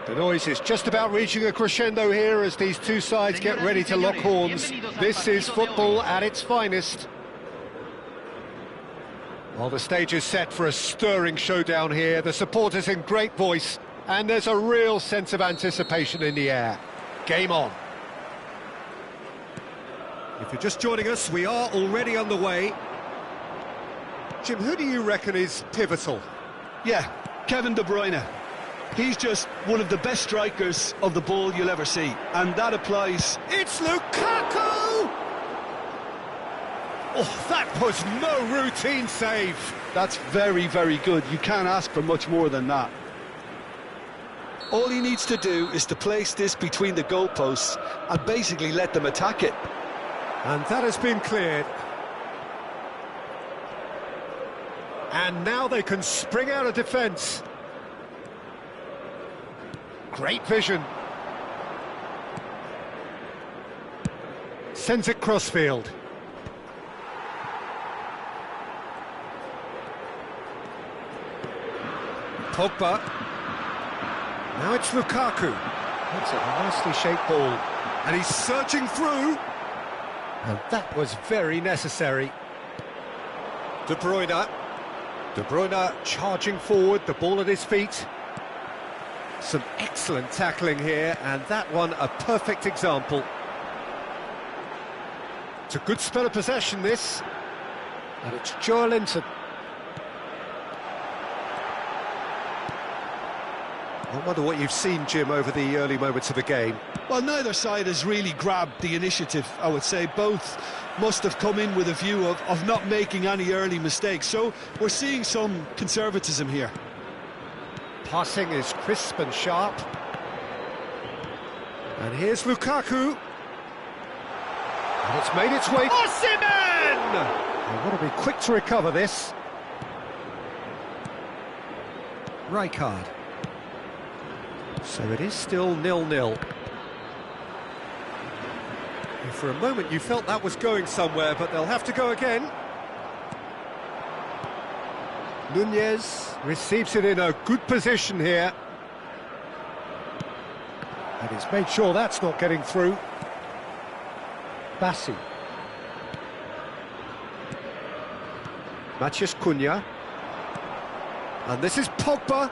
The noise is just about reaching a crescendo here as these two sides get ready to lock horns. This is football at its finest. Well, the stage is set for a stirring showdown here. The supporters in great voice, and there's a real sense of anticipation in the air. Game on. If you're just joining us, we are already underway. Jim, who do you reckon is pivotal? Yeah, Kevin De Bruyne. He's just one of the best strikers of the ball you'll ever see, and that applies. It's Lukaku! Oh, that was no routine save. That's very, very good. You can't ask for much more than that. All he needs to do is to place this between the goalposts and basically let them attack it. And that has been cleared. And now they can spring out of defence. Great vision. Sends it crossfield. Pogba. Now it's Lukaku. That's a nicely shaped ball. And he's searching through. And that was very necessary. De Bruyne. De Bruyne charging forward, the ball at his feet. Some excellent tackling here, and that one a perfect example. It's a good spell of possession, this. And it's Joelinton. I wonder what you've seen, Jim, over the early moments of the game. Well, neither side has really grabbed the initiative, I would say. Both must have come in with a view of not making any early mistakes. So we're seeing some conservatism here. Passing is crisp and sharp. And here's Lukaku. And it's made its way. Osimhen! They've got to be quick to recover this. Rijkaard. So it is still 0-0. For a moment you felt that was going somewhere, but they'll have to go again. Nunez receives it in a good position here. And he's made sure that's not getting through. Bassi. Matheus Cunha. And this is Pogba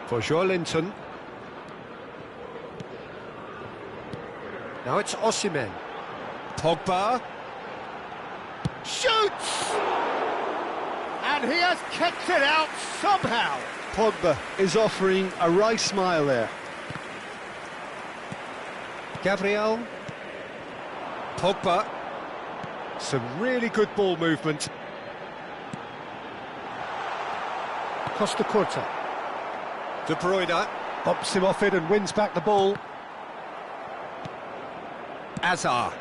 for Joelinton. Now it's Osimhen. Pogba. Shoots! And he has kicked it out somehow. Pogba is offering a wry smile there. Gabriel. Pogba. Some really good ball movement. Costa Curta. De Bruyne bumps him off it and wins back the ball. Azar.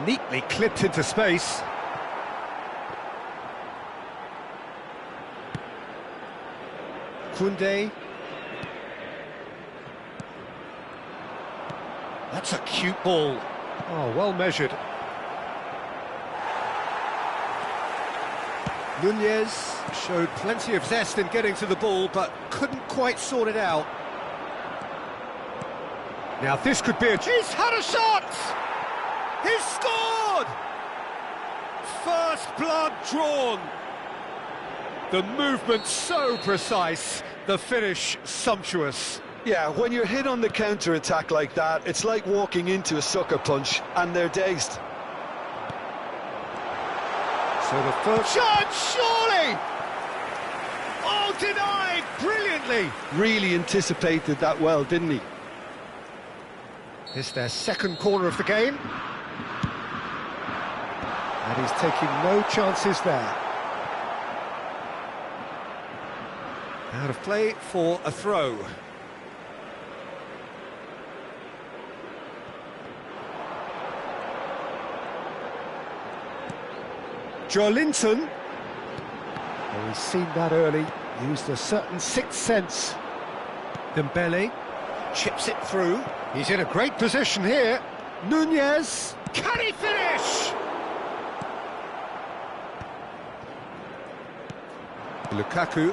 Neatly clipped into space. Koundé. That's a cute ball. Oh, well measured. Nunez showed plenty of zest in getting to the ball, but couldn't quite sort it out. Now this could be a... He's had a shot! He's scored! First blood drawn. The movement so precise, the finish sumptuous. Yeah, when you're hit on the counter-attack like that, it's like walking into a sucker punch, and they're dazed. So the first shot, surely! Oh, denied brilliantly! Really anticipated that well, didn't he? It's their second corner of the game. And he's taking no chances there. Out of play for a throw. Joelinton. Well, he's seen that early, used a certain sixth sense. Dembele chips it through. He's in a great position here. Nunez, can he finish? Lukaku.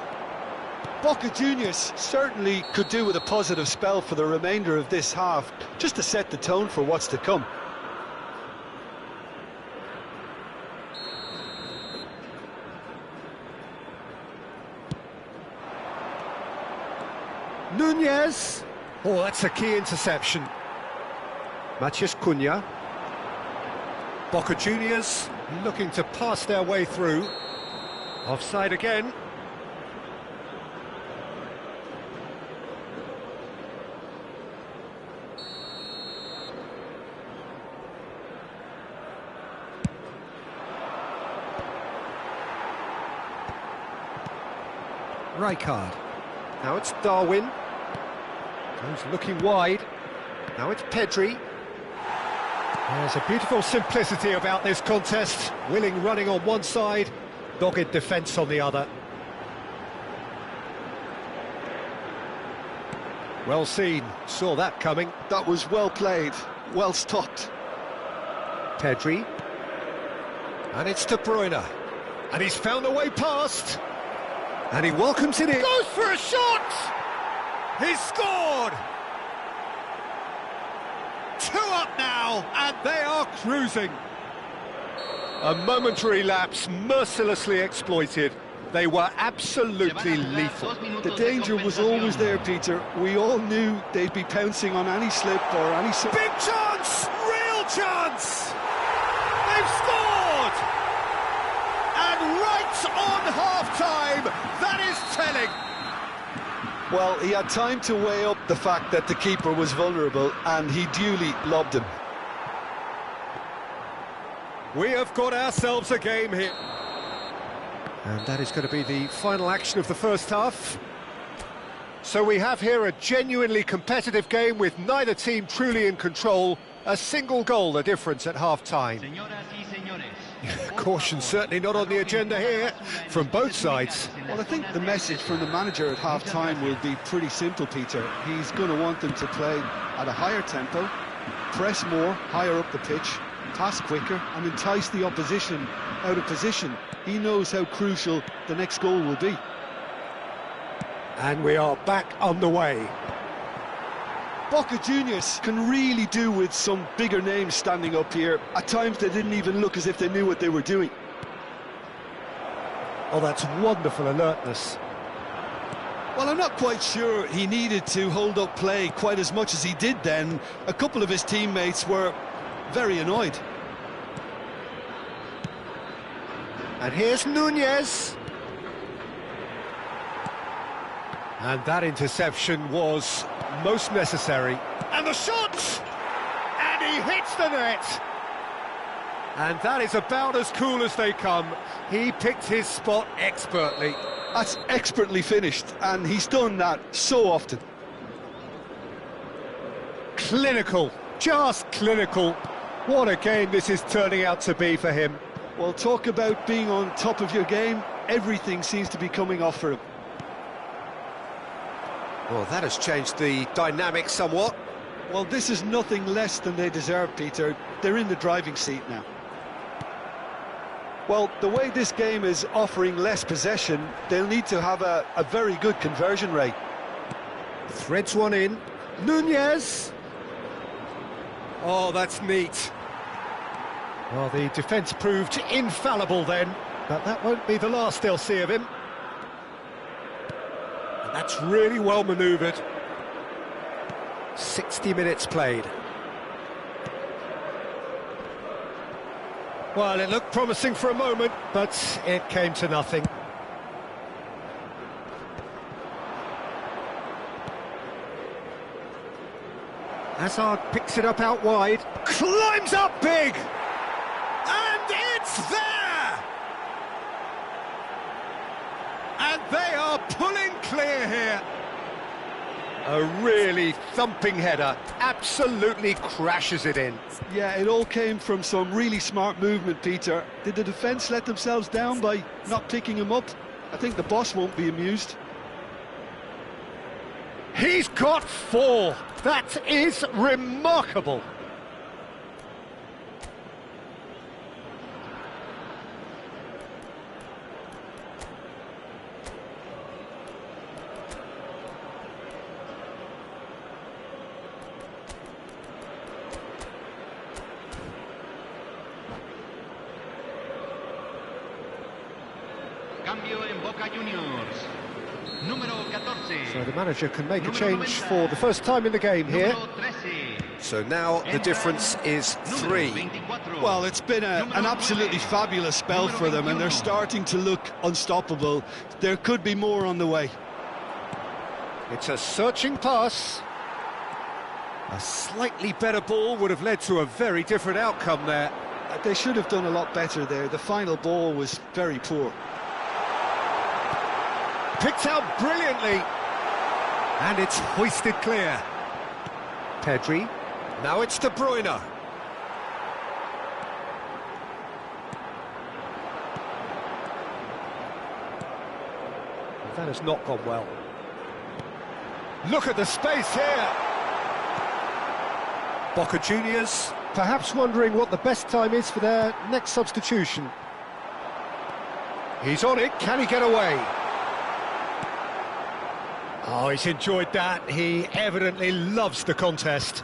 Boca Juniors certainly could do with a positive spell for the remainder of this half, just to set the tone for what's to come. Nunez. Oh, that's a key interception. Matias Cunha. Boca Juniors looking to pass their way through. Offside again. Rijkaard. Now it's Darwin. Goes looking wide. Now it's Pedri. There's a beautiful simplicity about this contest. Willing running on one side, dogged defence on the other. Well seen, saw that coming. That was well played, well stopped. Pedri. And it's De Bruyne. And he's found a way past. And he welcomes it in. Goes for a shot! He's scored! 2 up now, and they are cruising. A momentary lapse, mercilessly exploited. They were absolutely lethal. The danger was always there, Peter. We all knew they'd be pouncing on any slip or any... Big chance! Real chance! They've scored! And right on half-time, that is telling. Well, he had time to weigh up the fact that the keeper was vulnerable, and he duly lobbed him. We have got ourselves a game here. And that is going to be the final action of the first half. So we have here a genuinely competitive game with neither team truly in control. A single goal the difference at half-time. Caution certainly not on the agenda here from both sides. Well, I think the message from the manager at half-time will be pretty simple, Peter. He's going to want them to play at a higher tempo, press more, higher up the pitch, pass quicker, and entice the opposition out of position. He knows how crucial the next goal will be. And we are back on the way. Boca Juniors can really do with some bigger names standing up here. At times they didn't even look as if they knew what they were doing. Oh, that's wonderful alertness. Well, I'm not quite sure he needed to hold up play quite as much as he did then. A couple of his teammates were very annoyed. And here's Nunez. And that interception was most necessary. And the shot! And he hits the net! And that is about as cool as they come. He picked his spot expertly. That's expertly finished, and he's done that so often. Clinical, just clinical. What a game this is turning out to be for him. Well, talk about being on top of your game. Everything seems to be coming off for him. Well, that has changed the dynamic somewhat. Well, this is nothing less than they deserve, Peter. They're in the driving seat now. Well, the way this game is offering less possession, they'll need to have a very good conversion rate. Threads one in. Nunez! Oh, that's neat. Well, the defence proved infallible then, but that won't be the last they'll see of him. And that's really well manoeuvred. 60 minutes played. Well, it looked promising for a moment, but it came to nothing. Hazard picks it up out wide, climbs up big, and it's there! And they are pulling clear here. A really thumping header, absolutely crashes it in. Yeah, it all came from some really smart movement, Peter. Did the defence let themselves down by not picking him up? I think the boss won't be amused. He's got 4. That is remarkable. Cambio en Boca Juniors. Número 14. So the manager can make a change for the first time in the game here. Número 13. So now the difference is 3. 24. Well, it's been an absolutely fabulous spell for them, and they're starting to look unstoppable. There could be more on the way. It's a searching pass. A slightly better ball would have led to a very different outcome there. They should have done a lot better there. The final ball was very poor. Picked out brilliantly. And it's hoisted clear. Pedri. Now it's De Bruyne. That has not gone well. Look at the space here. Boca Juniors, perhaps wondering what the best time is for their next substitution. He's on it, can he get away? Oh, he's enjoyed that. He evidently loves the contest.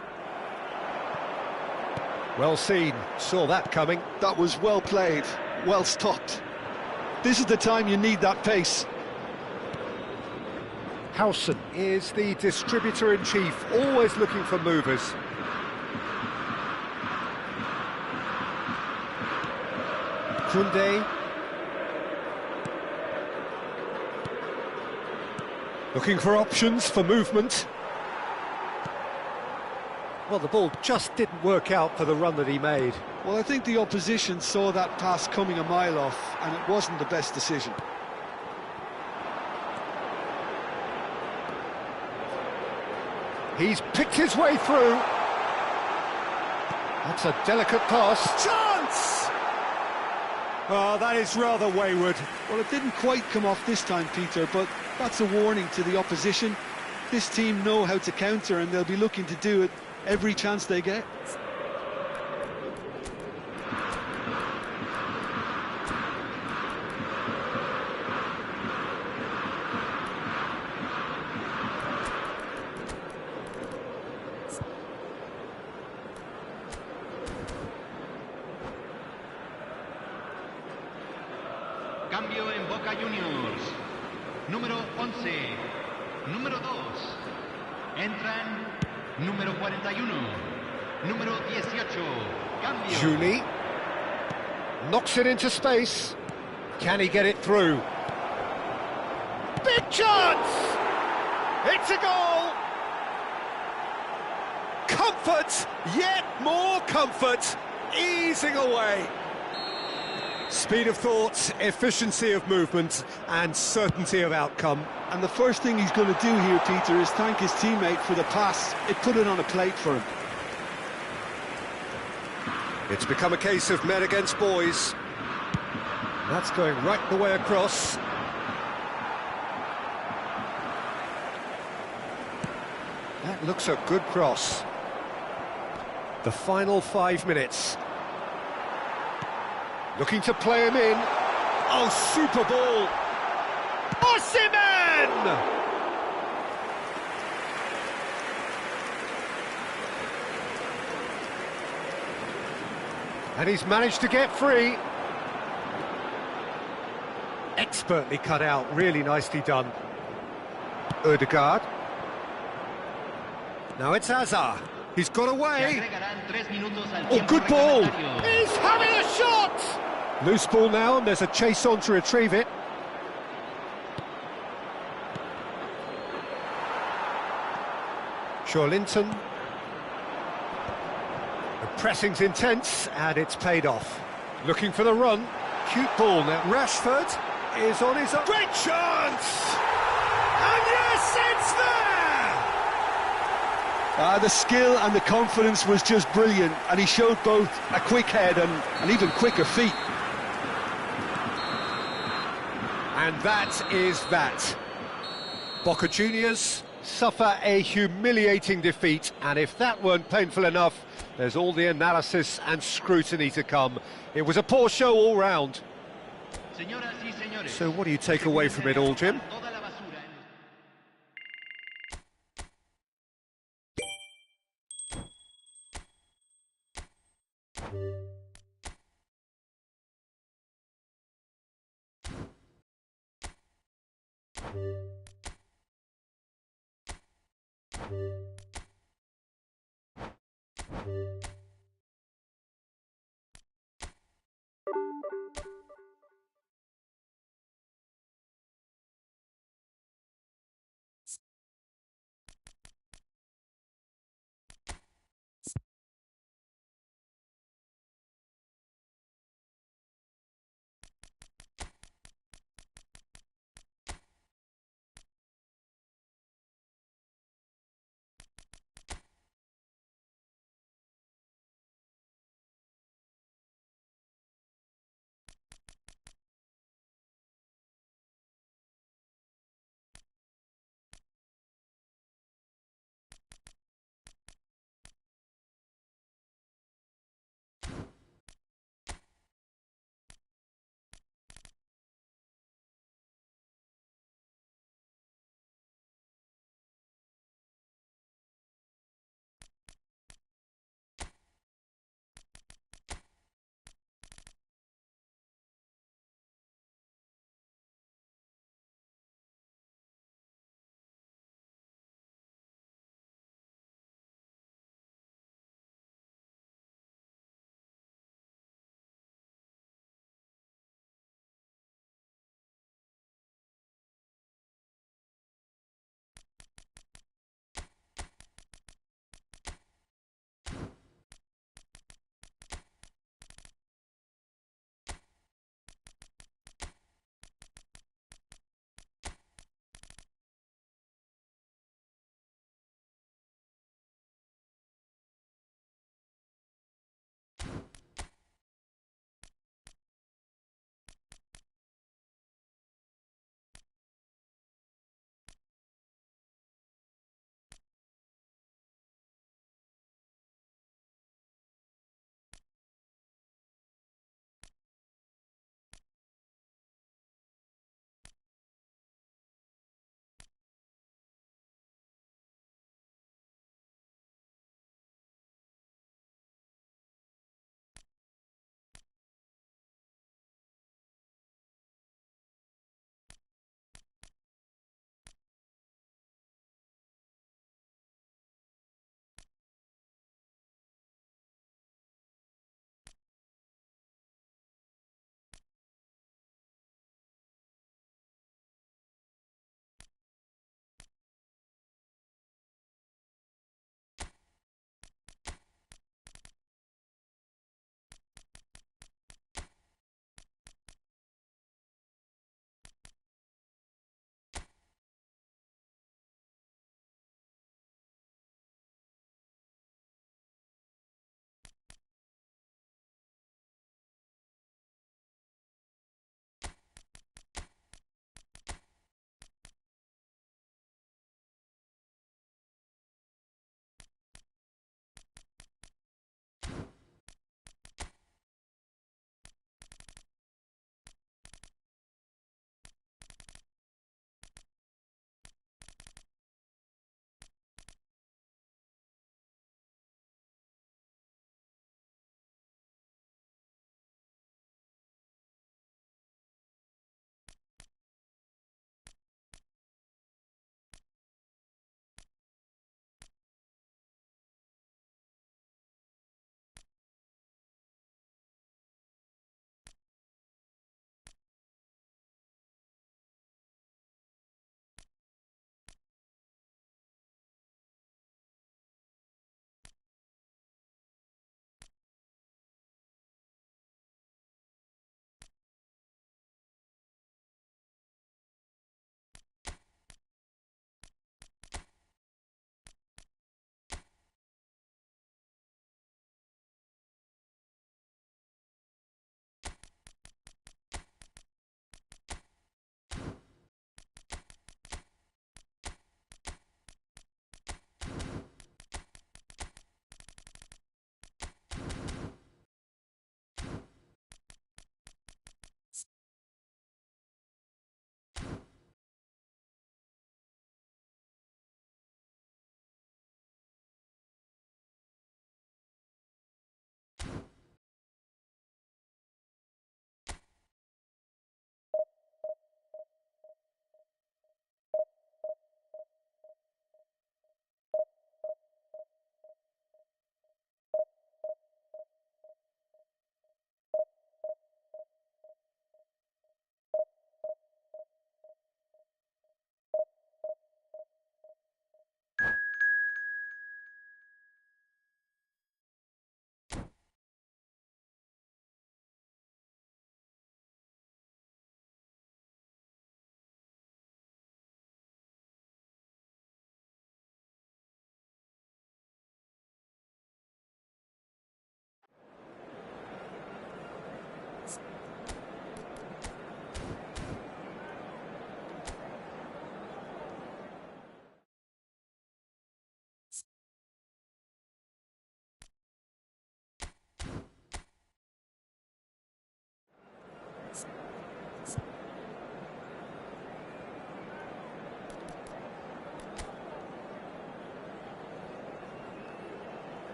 Well seen, saw that coming. That was well played, well stopped. This is the time you need that pace. Howson is the distributor-in-chief, always looking for movers. Kunde. Looking for options for movement. Well, the ball just didn't work out for the run that he made. Well, I think the opposition saw that pass coming a mile off, and it wasn't the best decision. He's picked his way through. That's a delicate pass. Chance! Oh, that is rather wayward. Well, it didn't quite come off this time, Peter, but that's a warning to the opposition. This team know how to counter, and they'll be looking to do it every chance they get. Cambio en Boca Juniors. Número 11. Número 2. Entran número 41. Número 18. Cambio. Juli knocks it into space. Can he get it through? Big chance! It's a goal! Comfort, yet more comfort, easing away. Speed of thought, efficiency of movement, and certainty of outcome. And the first thing he's going to do here, Peter, is thank his teammate for the pass. It put it on a plate for him. It's become a case of men against boys. That's going right the way across. That looks a good cross. The final 5 minutes. Looking to play him in. Oh, super ball! Osimhen! And he's managed to get free. Expertly cut out, really nicely done. Ødegaard. Now it's Hazard. He's got away. Oh, good ball. He's having a shot. Loose ball now, and there's a chase on to retrieve it. Linton. The pressing's intense, and it's paid off. Looking for the run. Cute ball now. Rashford is on his own. Great chance! And yes, it's there! The skill and the confidence was just brilliant, and he showed both a quick head and even quicker feet. And that is that. Boca Juniors suffer a humiliating defeat, and if that weren't painful enough, there's all the analysis and scrutiny to come. It was a poor show all round. So what do you take away from it all, Jim?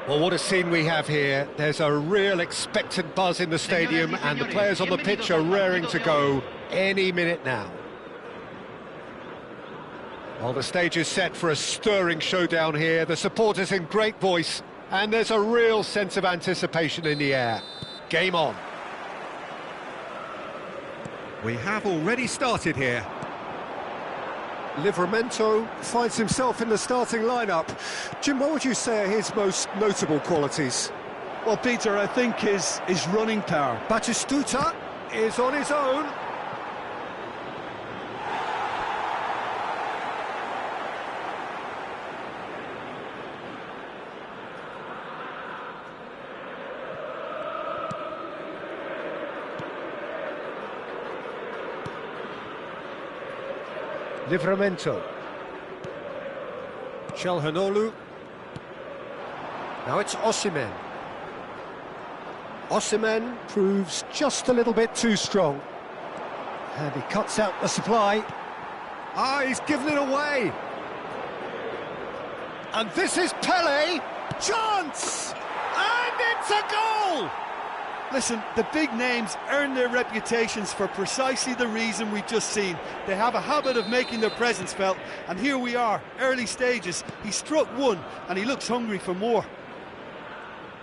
Well, what a scene we have here. There's a real expectant buzz in the stadium, and the players on the pitch are raring to go any minute now. Well, the stage is set for a stirring showdown here. The supporters in great voice, and there's a real sense of anticipation in the air. Game on. We have already started here. Livramento finds himself in the starting lineup. Jim, what would you say are his most notable qualities? Well, Peter, I think his running power. Batistuta is on his own. Livramento. Çalhanoğlu. Now it's Osimhen. Osimhen proves just a little bit too strong. And he cuts out the supply. Ah, he's given it away. And this is Pele. Chance! And it's a goal! Listen, the big names earn their reputations for precisely the reason we've just seen. They have a habit of making their presence felt, and here we are, early stages. He struck one, and he looks hungry for more.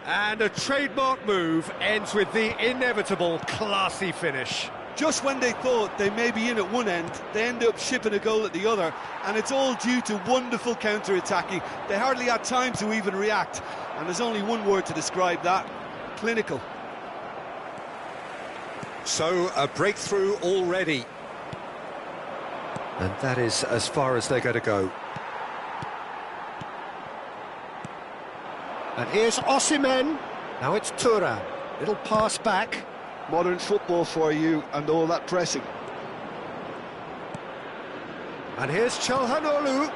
And a trademark move ends with the inevitable classy finish. Just when they thought they may be in at one end, they end up shipping a goal at the other, and it's all due to wonderful counter-attacking. They hardly had time to even react, and there's only one word to describe that: clinical. So, a breakthrough already. And that is as far as they're going to go. And here's Osimhen. Now it's Thuram. Little pass back. Modern football for you, and all that pressing. And here's Çalhanoğlu.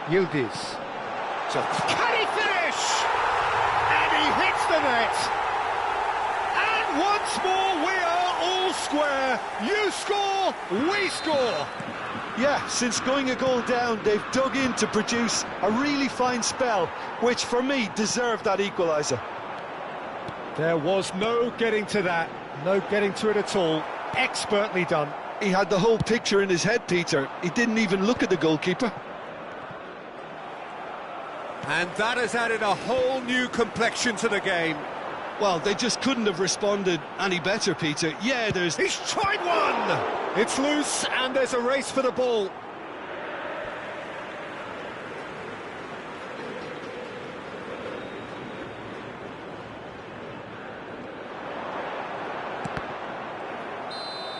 Yildiz. So, can he finish? And he hits the net. Once more, we are all square. You score, we score. Yeah, since going a goal down, they've dug in to produce a really fine spell, which for me deserved that equaliser. There was no getting to that, no getting to it at all. Expertly done. He had the whole picture in his head, Peter. He didn't even look at the goalkeeper. And that has added a whole new complexion to the game. Well, they just couldn't have responded any better, Peter. Yeah, He's tried one! It's loose, and there's a race for the ball.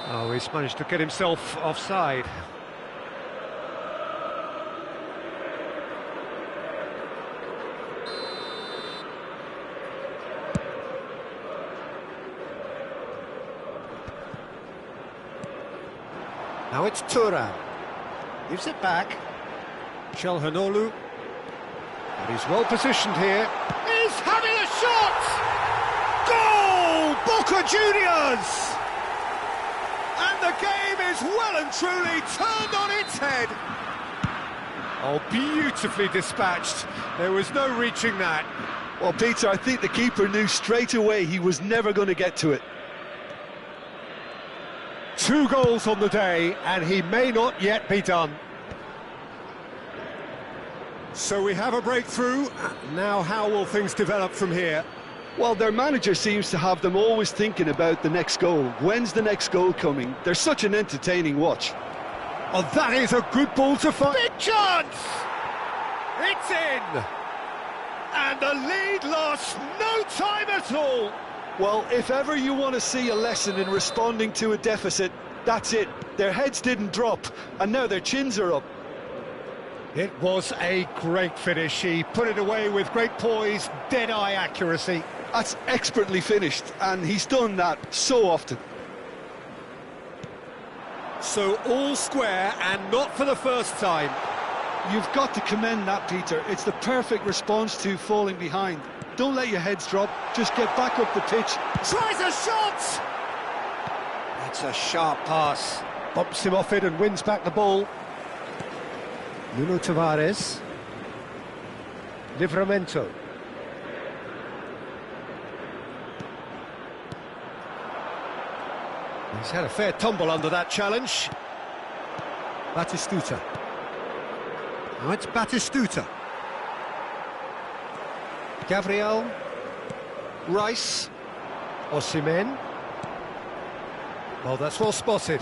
Oh, he's managed to get himself offside. Now it's Thuram. Gives it back. Çalhanoğlu. And he's well positioned here. He's having a shot! Goal! Boca Juniors! And the game is well and truly turned on its head. Oh, beautifully dispatched. There was no reaching that. Well, Peter, I think the keeper knew straight away he was never going to get to it. 2 goals on the day, and he may not yet be done. So we have a breakthrough. Now how will things develop from here? Well, their manager seems to have them always thinking about the next goal. When's the next goal coming? They're such an entertaining watch. Oh, that is a good ball to find. Big chance! It's in! And the lead lost no time at all. Well, if ever you want to see a lesson in responding to a deficit, that's it. Their heads didn't drop, and now their chins are up. It was a great finish. He put it away with great poise, dead-eye accuracy. That's expertly finished, and he's done that so often. So all square, and not for the first time. You've got to commend that, Peter. It's the perfect response to falling behind. Don't let your heads drop, just get back up the pitch. Tries a shot! That's a sharp pass. Bumps him off it and wins back the ball. Nuno Tavares. Livramento. He's had a fair tumble under that challenge. Batistuta. Now it's Batistuta. Gabriel. Rice. Osimhen. Oh, that's well spotted.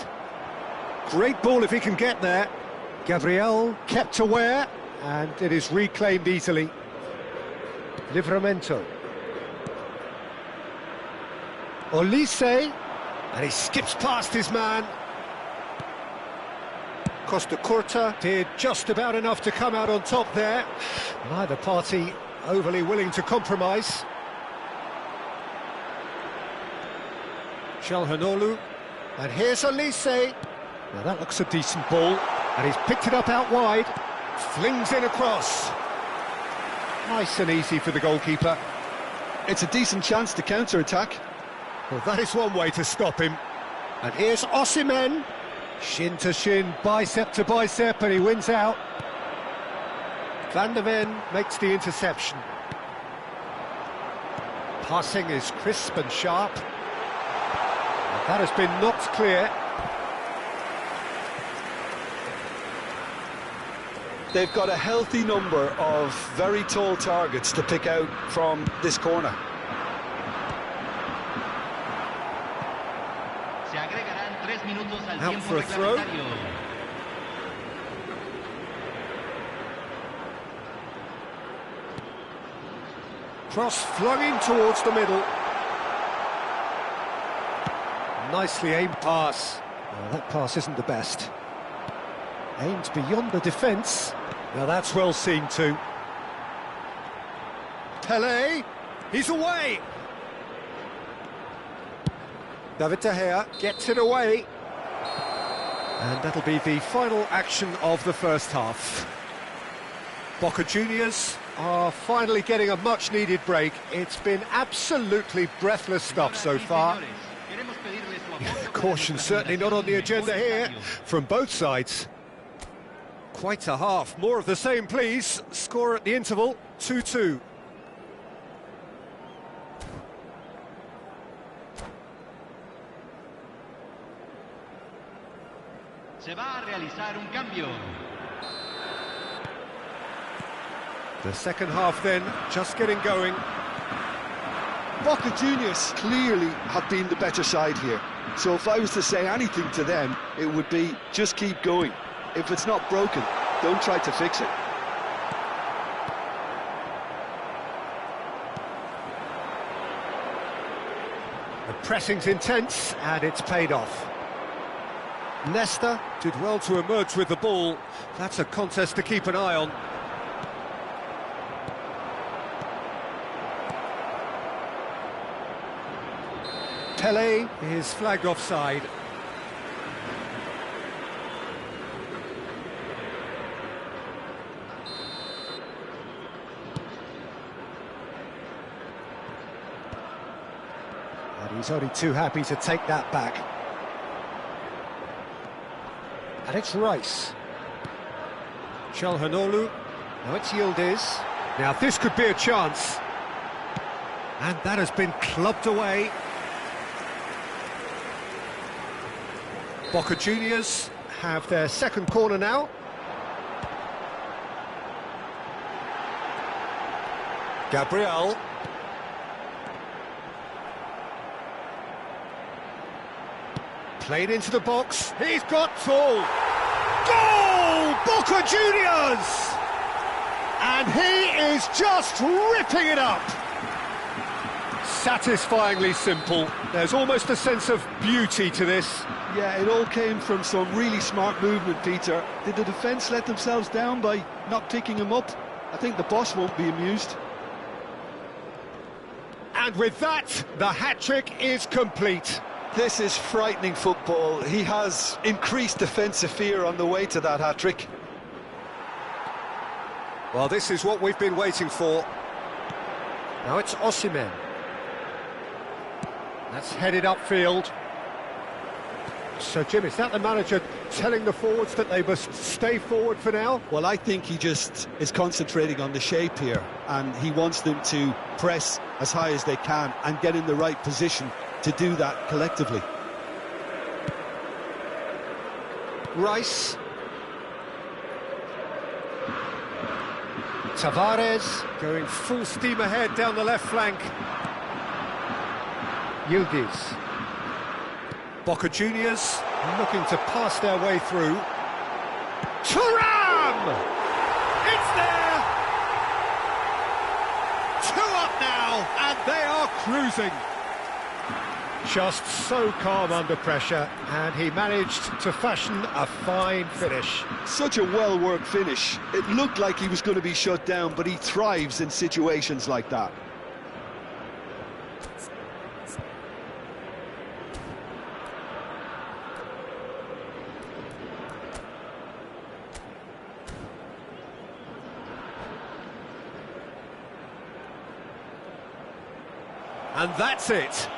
Great ball if he can get there. Gabriel kept aware, and it is reclaimed easily. Livramento. Olise, and he skips past his man. Costa Curta did just about enough to come out on top there. Neither party overly willing to compromise. Çalhanoğlu, and here's Olise. Now that looks a decent ball, and he's picked it up out wide. Flings in across. Nice and easy for the goalkeeper. It's a decent chance to counter-attack. Well, that is one way to stop him. And here's Osimhen. Shin to shin, bicep to bicep, and he wins out. Van der Ven makes the interception. Passing is crisp and sharp. And that has been knocked clear. They've got a healthy number of very tall targets to pick out from this corner. Se agregarán 3 minutos al Out tiempo for a throw. reglamentario. Cross flung in towards the middle. Nicely aimed pass. Well, that pass isn't the best. Aimed beyond the defence. Now that's well seen too. Pele, he's away. David De Gea gets it away. And that'll be the final action of the first half. Boca Juniors are finally getting a much-needed break. It's been absolutely breathless stuff so far. Caution certainly not on the agenda here from both sides. Quite a half. More of the same, please. Score at the interval, 2-2. Se va a realizar un cambio. The second half then, just getting going. Boca Juniors clearly have been the better side here. So if I was to say anything to them, it would be just keep going. If it's not broken, don't try to fix it. The pressing's intense, and it's paid off. Nesta did well to emerge with the ball. That's a contest to keep an eye on. Pele is flagged offside. And he's only too happy to take that back. And it's Rice. Çalhanoğlu. Now it's Yildiz. Now this could be a chance. And that has been clubbed away. Boca Juniors have their second corner now. Gabriel. Played into the box. He's got tall. Goal! Boca Juniors! And he is just ripping it up. Satisfyingly simple. There's almost a sense of beauty to this. Yeah, it all came from some really smart movement, Peter. Did the defence let themselves down by not picking him up? I think the boss won't be amused. And with that, the hat-trick is complete. This is frightening football. He has increased defensive fear on the way to that hat-trick. Well, this is what we've been waiting for. Now it's Osimhen. That's headed upfield. So, Jim, is that the manager telling the forwards that they must stay forward for now? Well, I think he just is concentrating on the shape here, and he wants them to press as high as they can and get in the right position to do that collectively. Rice. Tavares going full steam ahead down the left flank. Yildiz. Boca Juniors looking to pass their way through. Thuram! It's there! 2 up now, and they are cruising. Just so calm under pressure, and he managed to fashion a fine finish. Such a well-worked finish. It looked like he was going to be shut down, but he thrives in situations like that. And that's it.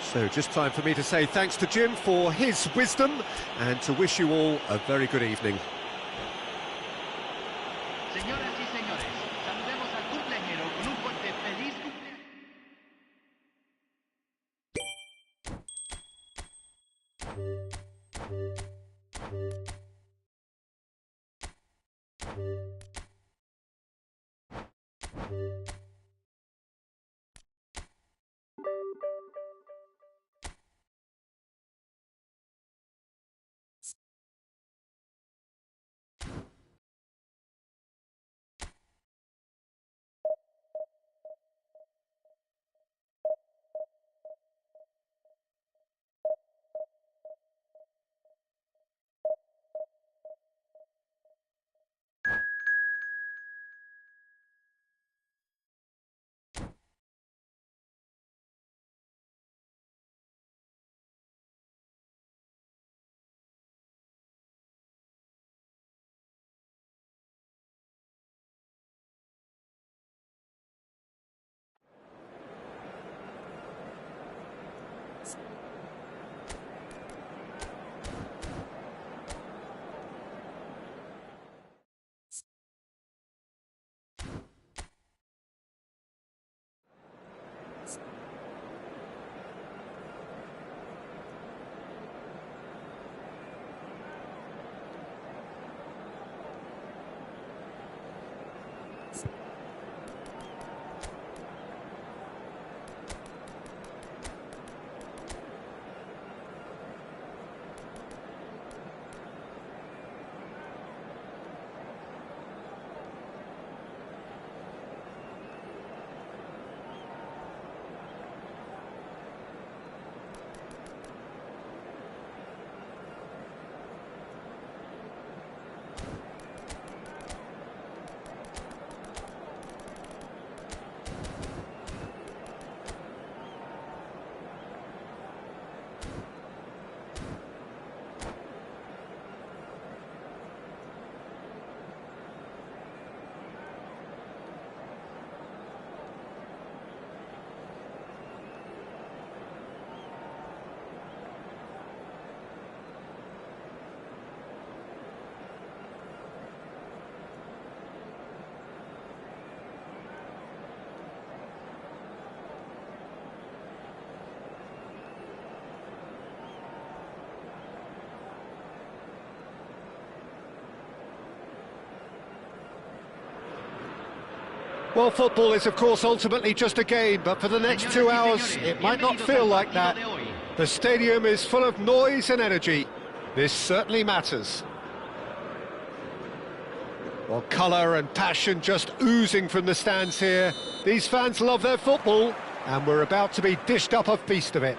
So just time for me to say thanks to Jim for his wisdom and to wish you all a very good evening. Señoras y señores, saludemos al cumpleañero con un fuerte feliz cumpleaños. Well, football is, of course, ultimately just a game, but for the next 2 hours, it might not feel like that. The stadium is full of noise and energy. This certainly matters. Well, colour and passion just oozing from the stands here. These fans love their football, and we're about to be dished up a feast of it.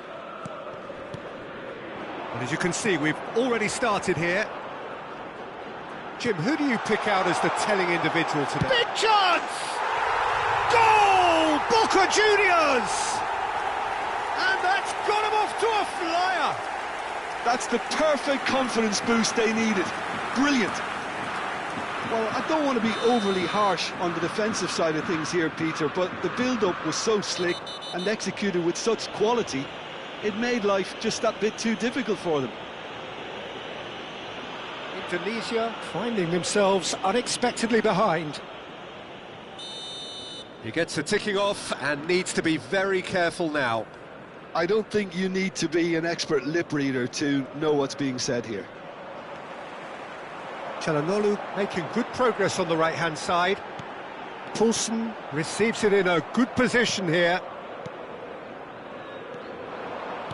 And as you can see, we've already started here. Jim, who do you pick out as the telling individual today? Big chance! Goal! Boca Juniors! And that's got him off to a flyer! That's the perfect confidence boost they needed. Brilliant. Well, I don't want to be overly harsh on the defensive side of things here, Peter, but the build-up was so slick and executed with such quality, it made life just that bit too difficult for them. Indonesia finding themselves unexpectedly behind. He gets a ticking off and needs to be very careful now. I don't think you need to be an expert lip reader to know what's being said here. Çalhanoğlu making good progress on the right-hand side. Poulsen receives it in a good position here.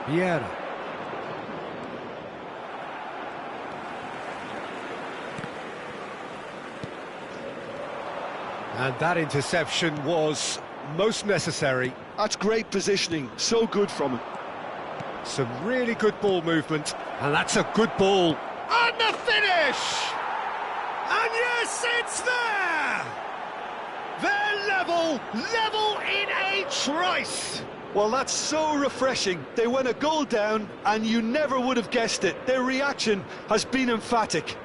Vieira. And that interception was most necessary. That's great positioning, so good from him. Some really good ball movement, and that's a good ball. And the finish! And yes, it's there! They're level in a trice! Well, that's so refreshing. They went a goal down, and you never would have guessed it. Their reaction has been emphatic.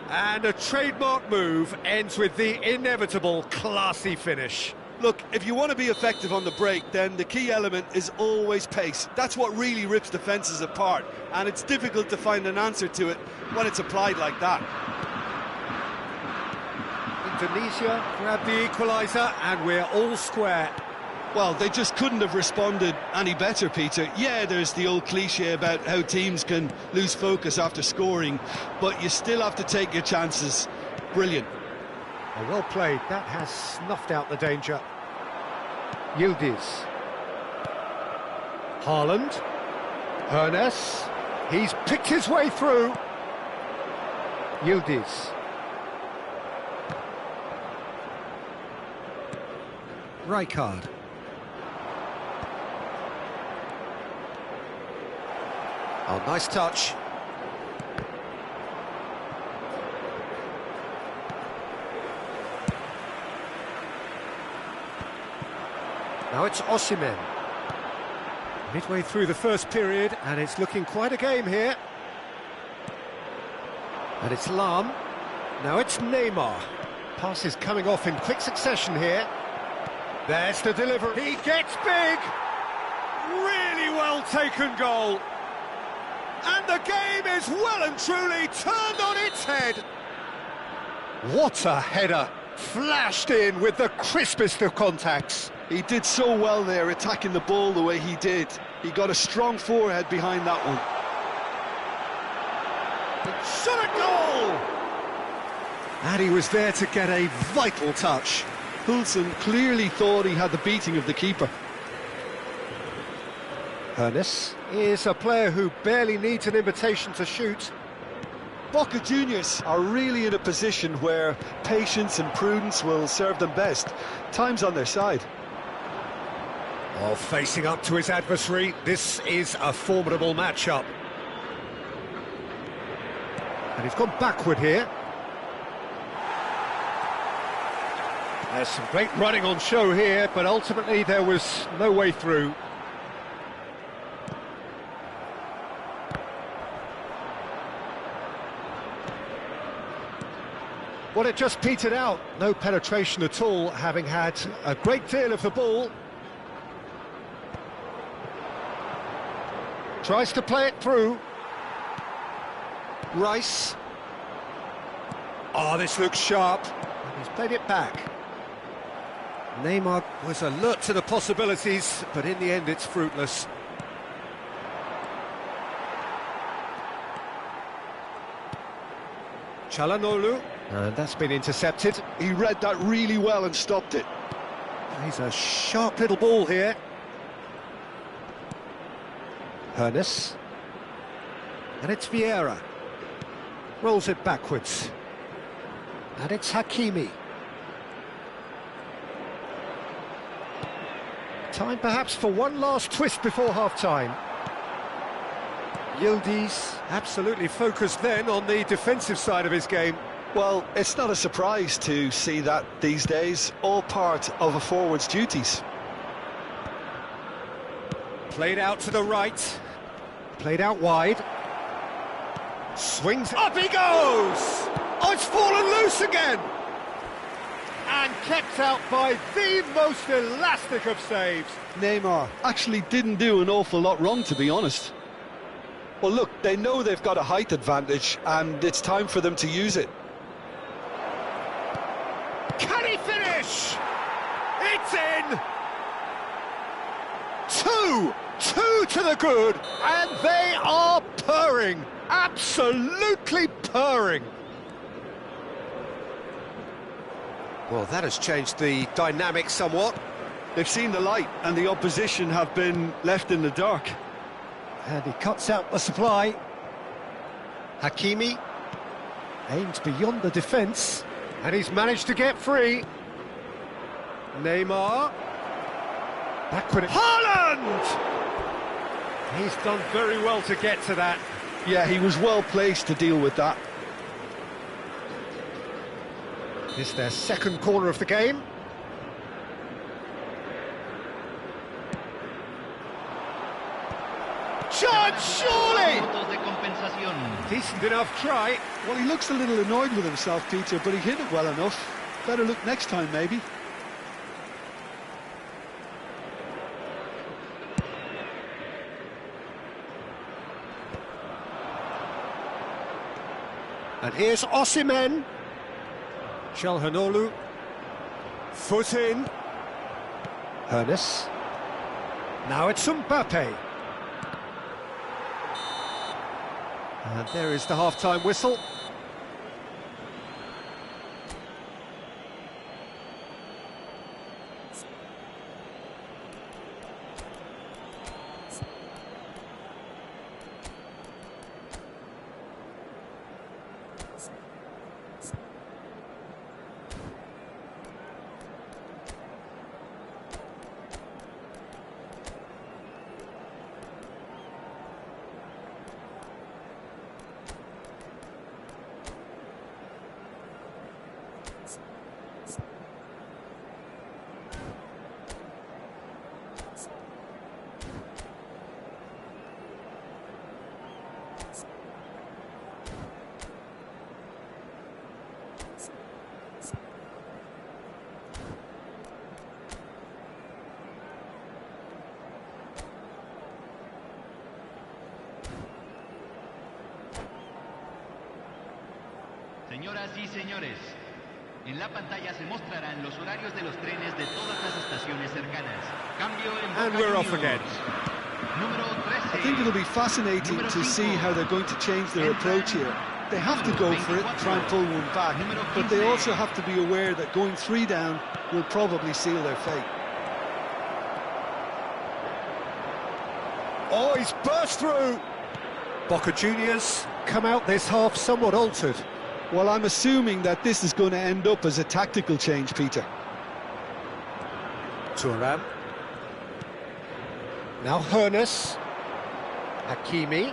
And a trademark move ends with the inevitable classy finish. Look, if you want to be effective on the break, then the key element is always pace. That's what really rips defences apart, and it's difficult to find an answer to it when it's applied like that. Indonesia grab the equaliser, and we're all square. Well, they just couldn't have responded any better, Peter. Yeah, there's the old cliche about how teams can lose focus after scoring, but you still have to take your chances. Brilliant. Oh, well played. That has snuffed out the danger. Yildiz. Haaland. Hernes. He's picked his way through. Yildiz. Rijkaard. Oh, nice touch. Now it's Osimhen. Midway through the first period, and it's looking quite a game here. And it's Lahm. Now it's Neymar. Pass is coming off in quick succession here. There's the delivery. He gets big! Really well taken goal. And the game is well and truly turned on its head. What a header. Flashed in with the crispest of contacts. He did so well there, attacking the ball the way he did. He got a strong forehead behind that one. Shot a goal! And he was there to get a vital touch. Poulsen clearly thought he had the beating of the keeper. Hernes is a player who barely needs an invitation to shoot. Boca Juniors are really in a position where patience and prudence will serve them best. Time's on their side. While facing up to his adversary, this is a formidable matchup. And he's gone backward here. There's some great running on show here, but ultimately there was no way through. Well, it just petered out. No penetration at all, having had a great deal of the ball. Tries to play it through. Rice. Oh, this looks sharp. He's played it back. Neymar was alert to the possibilities, but in the end it's fruitless. Çalhanoğlu, and that's been intercepted. He read that really well and stopped it. He's a sharp little ball here. Hernes. And it's Vieira. Rolls it backwards. And it's Hakimi. Time perhaps for one last twist before half-time. Yildiz absolutely focused then on the defensive side of his game. Well, it's not a surprise to see that these days, all part of a forward's duties. Played out to the right. Played out wide. Swings, up he goes! Oh, it's fallen loose again! And kept out by the most elastic of saves. Neymar actually didn't do an awful lot wrong, to be honest. Well, look, they know they've got a height advantage, and it's time for them to use it. Can he finish? It's in! Two to the good, and they are purring, absolutely purring. Well, that has changed the dynamic somewhat. They've seen the light, and the opposition have been left in the dark. And he cuts out the supply. Hakimi aims beyond the defence, and he's managed to get free. Neymar. Backward. Haaland! He's done very well to get to that. Yeah, he was well placed to deal with that. It's their second corner of the game. Chance, surely! Decent enough try. Well, he looks a little annoyed with himself, Peter, but he hit it well enough. Better look next time, maybe. And here's Osimhen. Çalhanoğlu. Foot in. Ernest. Now it's Mbappe. And there is the half-time whistle. Señoras y señores, en la pantalla se mostrarán los horarios de los trenes de todas las estaciones cercanas. Cambio en Boca And we're off again. Número 13. I think it'll be fascinating to see how they're going to change their approach here. They have to go for it and try and pull one back, but they also have to be aware that going 3 down will probably seal their fate. Oh, he's burst through! Boca Juniors come out this half somewhat altered. Well, I'm assuming that this is going to end up as a tactical change, Peter. Thuram. Now Ernest. Hakimi.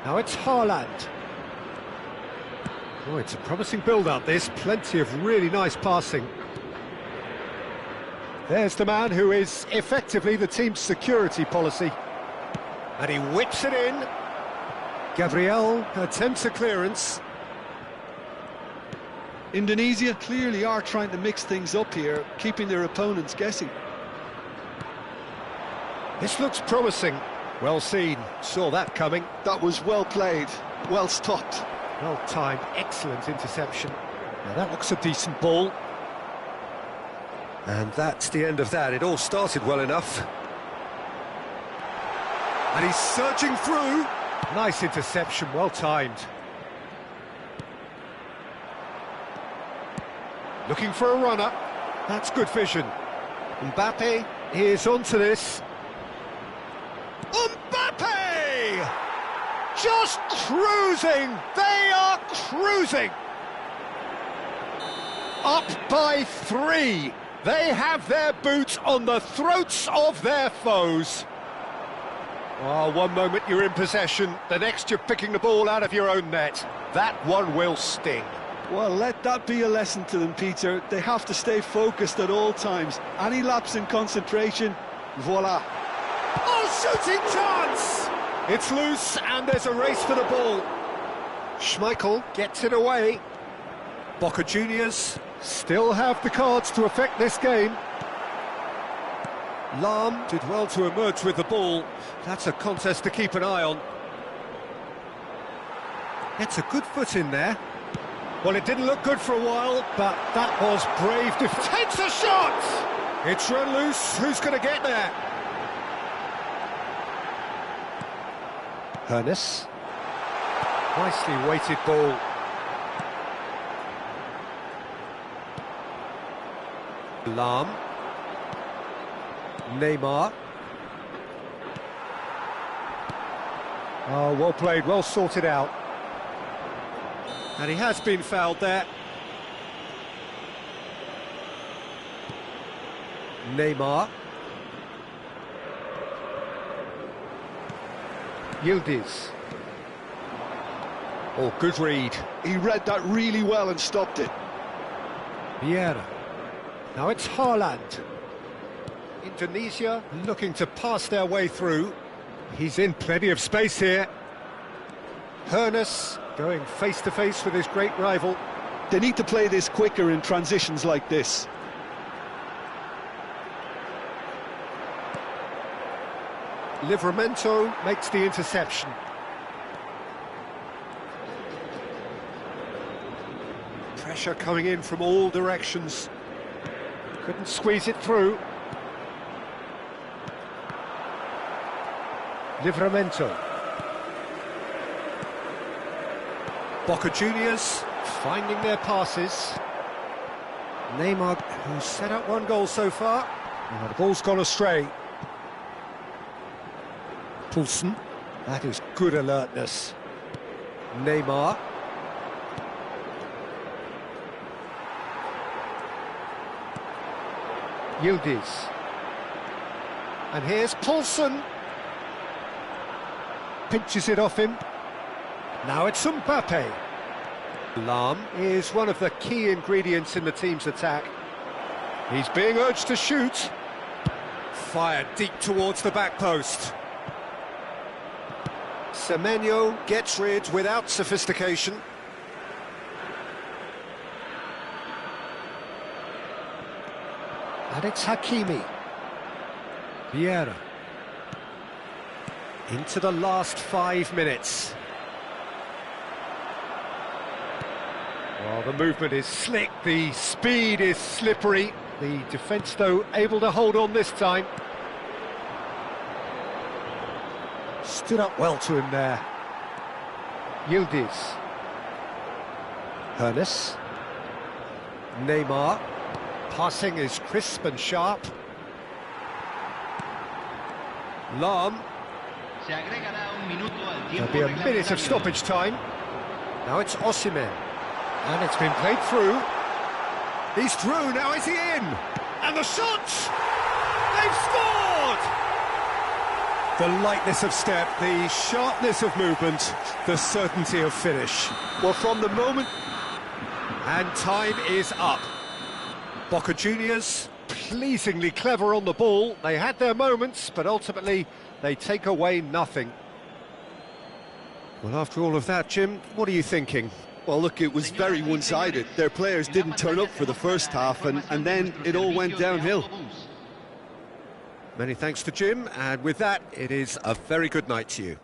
Now it's Haaland. Oh, it's a promising build-up, this. Plenty of really nice passing. There's the man who is effectively the team's security policy. And he whips it in. Gabriel attempts a clearance. Indonesia clearly are trying to mix things up here, keeping their opponents guessing. This looks promising. Well seen. Saw that coming. That was well played, well stopped. Well timed, excellent interception. Now that looks a decent ball. And that's the end of that. It all started well enough. And he's surging through. Nice interception, well timed. Looking for a runner. That's good vision. Mbappe is onto this. Mbappe! Just cruising! They are cruising! Up by 3. They have their boots on the throats of their foes. Oh, one moment you're in possession, the next you're picking the ball out of your own net. That one will sting. Well, let that be a lesson to them, Peter. They have to stay focused at all times. Any lapse in concentration, voila. Oh, shooting chance! It's loose and there's a race for the ball. Schmeichel gets it away. Boca Juniors still have the cards to affect this game. Lam did well to emerge with the ball. That's a contest to keep an eye on. Gets a good foot in there. Well, it didn't look good for a while, but that was brave. Takes a shot! It's run loose. Who's going to get there? Hernes. Nicely weighted ball. Lahm. Neymar. Oh, well played, well sorted out. And he has been fouled there. Neymar. Yildiz. Oh, good read. He read that really well and stopped it. Vieira. Now it's Haaland. Indonesia looking to pass their way through. He's in plenty of space here. Hernes going face-to-face with his great rival. They need to play this quicker in transitions like this. Livramento makes the interception. Pressure coming in from all directions. Couldn't squeeze it through. Livramento. Boca Juniors finding their passes. Neymar, who's set up one goal so far. Oh, the ball's gone astray. Poulsen. That is good alertness. Neymar. Yildiz. And here's Poulsen. Pinches it off him. Now it's Mbappe. Lahm is one of the key ingredients in the team's attack. He's being urged to shoot. Fired deep towards the back post. Semenyo gets rid without sophistication. And it's Hakimi. Vieira. Into the last 5 minutes. Well, the movement is slick, the speed is slippery. The defence, though, able to hold on this time. Stood up well to him there. Yildiz. Hernes. Neymar. Passing is crisp and sharp. Lahm. There'll be a minute of stoppage time. Now it's Osimhen. And it's been played through. He's through, now is he in? And the shot! They've scored! The lightness of step, the sharpness of movement, the certainty of finish. Well, from the moment... And time is up. Boca Juniors, pleasingly clever on the ball. They had their moments, but ultimately they take away nothing. Well, after all of that, Jim, what are you thinking? Well, look, it was very one-sided. Their players didn't turn up for the first half, and then it all went downhill. Many thanks to Jim, and with that, it is a very good night to you.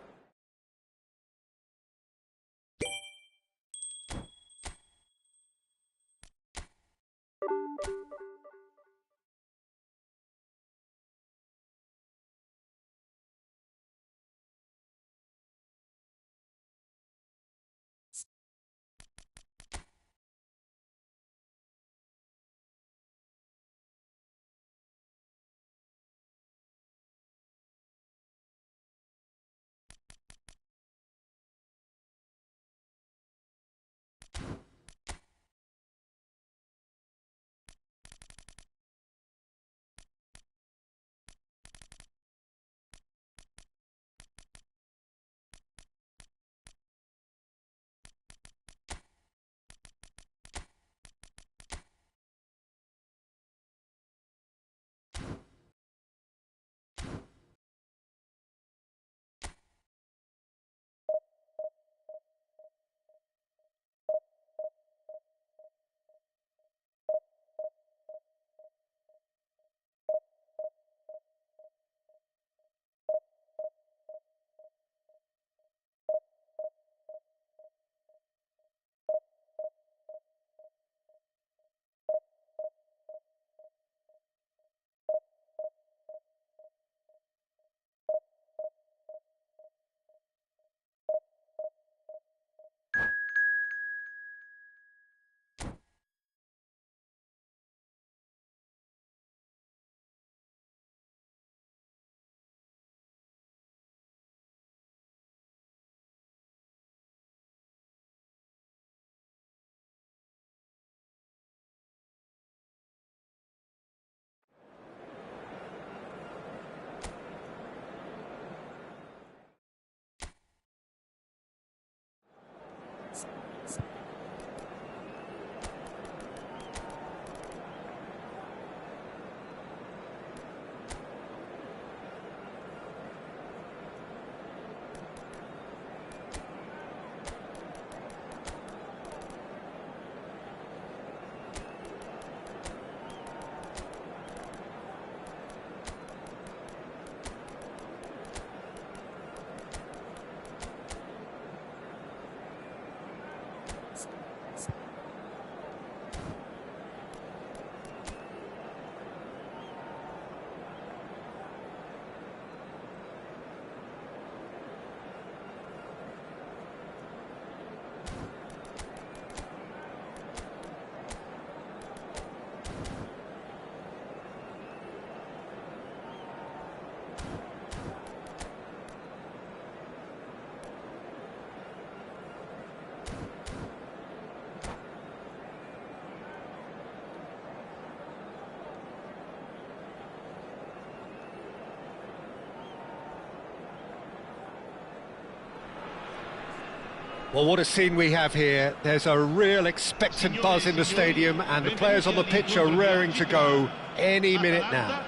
Well, what a scene we have here. There's a real expectant buzz in the stadium, and the players on the pitch are raring to go any minute now.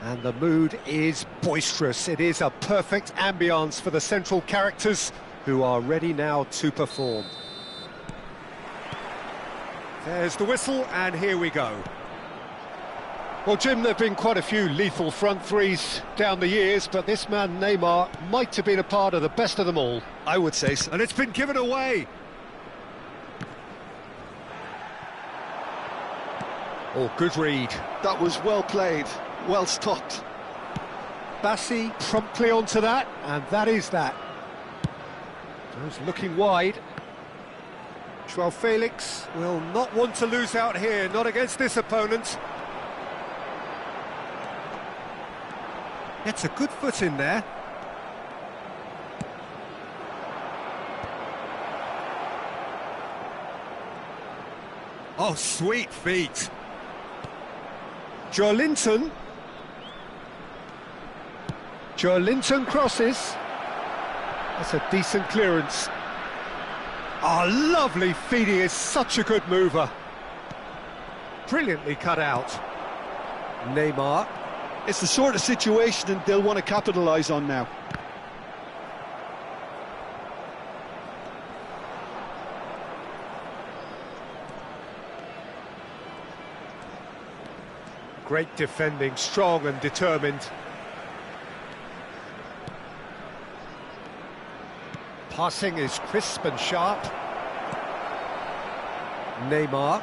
And the mood is boisterous. It is a perfect ambience for the central characters who are ready now to perform. There's the whistle, and here we go. Well, Jim, there have been quite a few lethal front threes down the years, but this man, Neymar, might have been a part of the best of them all. I would say so. And it's been given away. Oh, good read. That was well played, well stopped. Bassi promptly onto that, and that is that. Those looking wide. Joao Felix will not want to lose out here, not against this opponent. Gets a good foot in there. Oh, sweet feet. Joelinton. Joelinton crosses. That's a decent clearance. Oh, lovely feet. He is such a good mover. Brilliantly cut out. Neymar. It's the sort of situation that they'll want to capitalise on now. Great defending, strong and determined. Passing is crisp and sharp. Neymar.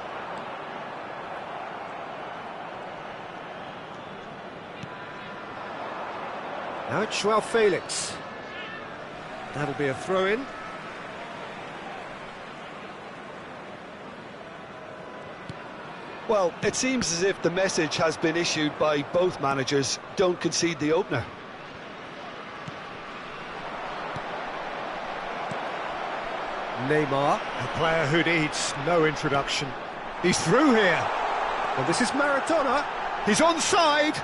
Now it's Joao Felix. That'll be a throw-in. Well, it seems as if the message has been issued by both managers: don't concede the opener. Neymar, a player who needs no introduction. He's through here. Well, this is Maradona. He's onside.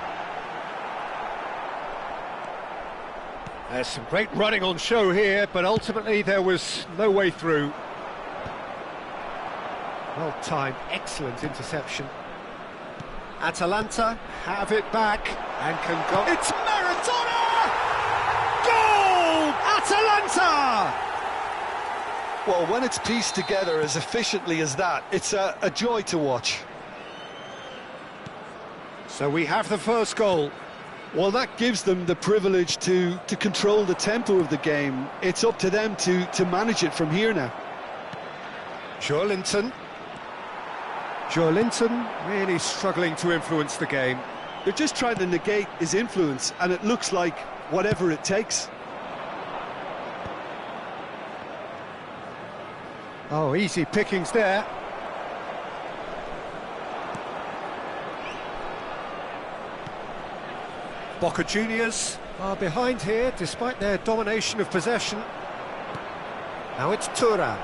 There's some great running on show here, but ultimately there was no way through. Well-timed, excellent interception. Atalanta have it back and can go... It's Maradona! Goal! Atalanta! Well, when it's pieced together as efficiently as that, it's a joy to watch. So we have the first goal. Well, that gives them the privilege to control the tempo of the game. It's up to them to manage it from here now. Joelinton. Joelinton really struggling to influence the game. They're just trying to negate his influence, and it looks like whatever it takes. Oh, easy pickings there. Boca Juniors are behind here, despite their domination of possession. Now it's Thuram.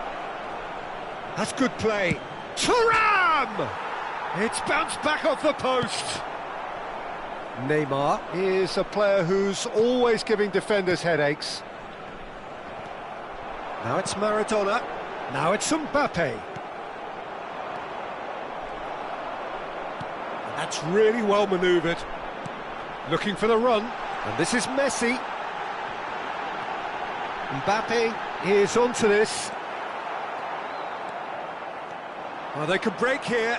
That's good play. Thuram! It's bounced back off the post. Neymar is a player who's always giving defenders headaches. Now it's Maradona. Now it's Mbappe. And that's really well manoeuvred. Looking for the run, and this is Messi. Mbappe is onto this. Oh, they could break here.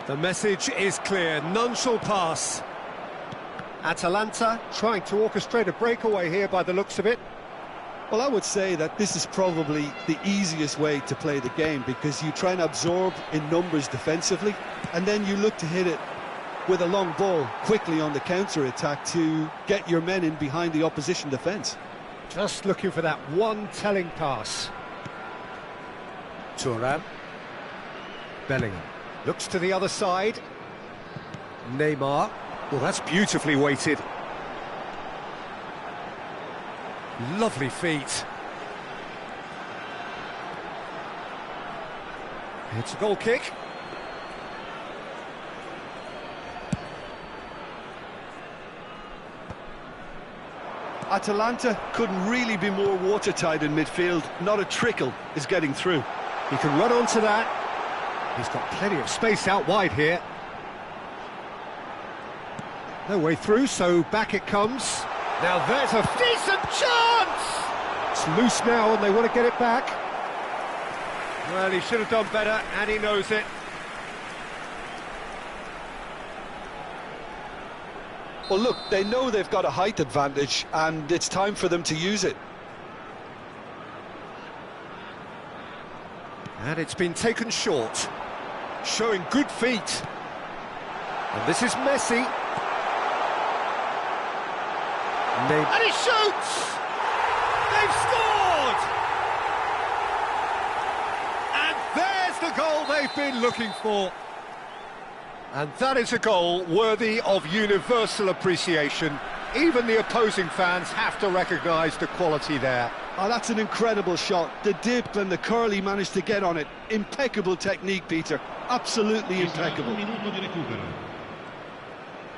The message is clear, none shall pass. Atalanta trying to orchestrate a breakaway here by the looks of it. Well, I would say that this is probably the easiest way to play the game, because you try and absorb in numbers defensively, and then you look to hit it with a long ball quickly on the counter-attack to get your men in behind the opposition defence. Just looking for that one telling pass. Thuram. Bellingham looks to the other side. Neymar. Well, that's beautifully weighted. Lovely feet. It's a goal kick. Atalanta couldn't really be more watertight in midfield. Not a trickle is getting through. He can run onto that. He's got plenty of space out wide here. No way through, so back it comes. Now there's a decent chance! It's loose now and they want to get it back. Well, he should have done better, and he knows it. Well, look, they know they've got a height advantage, and it's time for them to use it. And it's been taken short, showing good feet. And this is Messi. And he shoots! They've scored! And there's the goal they've been looking for. And that is a goal worthy of universal appreciation. Even the opposing fans have to recognise the quality there. Oh, that's an incredible shot. The dip and the curl he managed to get on it. Impeccable technique, Peter. Absolutely impeccable.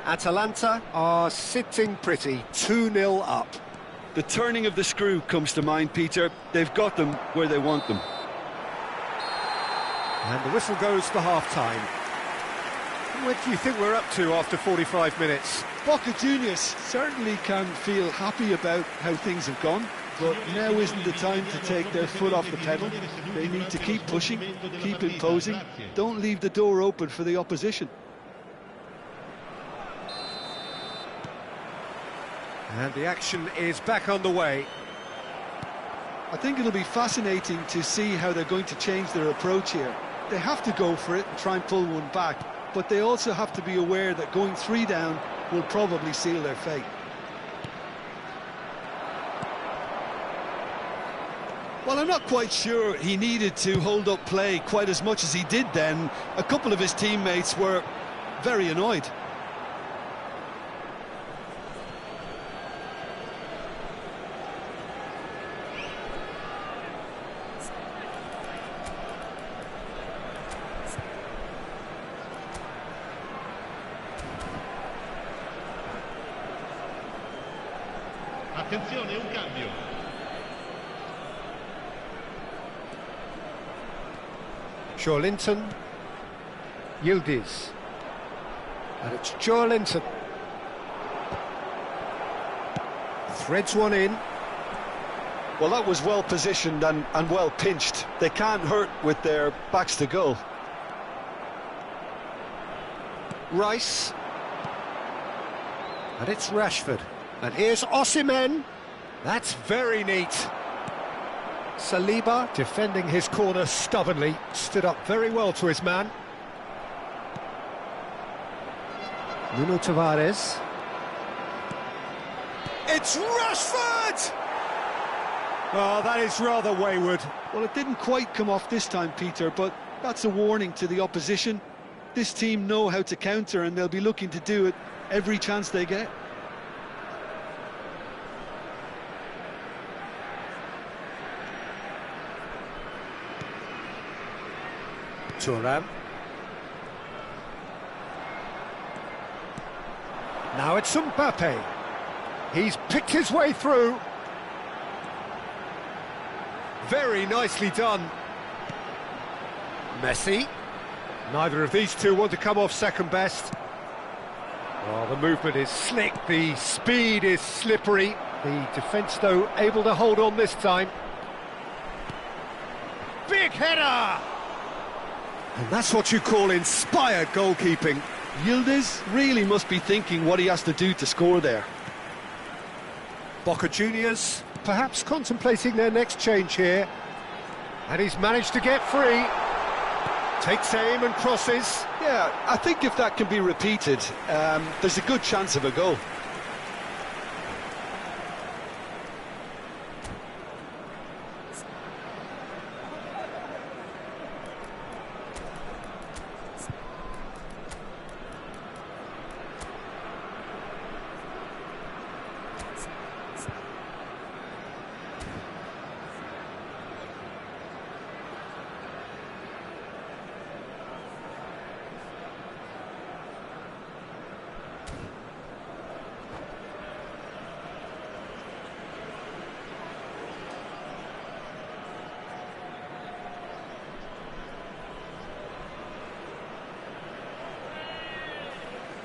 Atalanta are sitting pretty, 2-0 up. The turning of the screw comes to mind, Peter. They've got them where they want them. And the whistle goes for half-time. What do you think we're up to after 45 minutes? Boca Juniors certainly can feel happy about how things have gone, but now isn't the time to take their foot off the pedal. They need to keep pushing, keep imposing, don't leave the door open for the opposition. And the action is back on the way. I think it'll be fascinating to see how they're going to change their approach here. They have to go for it and try and pull one back, but they also have to be aware that going 3 down will probably seal their fate. Well, I'm not quite sure he needed to hold up play quite as much as he did then. A couple of his teammates were very annoyed. Attenzione, un cambio. Joelinton, Yildiz, and it's Joelinton. Threads one in. Well, that was well positioned and well pinched. They can't hurt with their backs to goal. Rice. And it's Rashford. And here's Osimhen. That's very neat. Saliba, defending his corner stubbornly, stood up very well to his man. Nuno Tavares. It's Rashford! Oh, that is rather wayward. Well, it didn't quite come off this time, Peter, but that's a warning to the opposition. This team know how to counter, and they'll be looking to do it every chance they get. Thuram. Now it's Mbappe. He's picked his way through. Very nicely done. Messi. Neither of these two want to come off second best. Oh, the movement is slick, the speed is slippery. The defence, though, able to hold on this time. Big header! And that's what you call inspired goalkeeping. Yildiz really must be thinking what he has to do to score there. Boca Juniors perhaps contemplating their next change here. And he's managed to get free. Takes aim and crosses. Yeah, I think if that can be repeated, there's a good chance of a goal.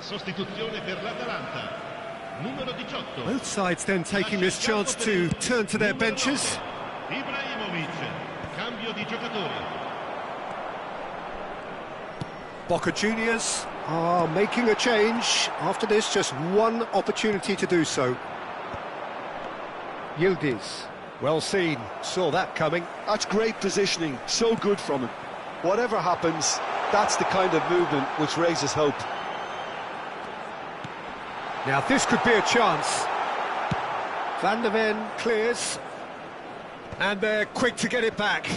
Sostituzione per l'Atalanta. Numero 18. Both sides then taking this chance to turn to their benches. Ibrahimovic. Cambio di giocatore. Boca Juniors are making a change. After this, just one opportunity to do so. Yildiz, well seen, saw that coming. That's great positioning, so good from him. Whatever happens, that's the kind of movement which raises hope. Now this could be a chance. Van der Ven clears. And they're quick to get it back.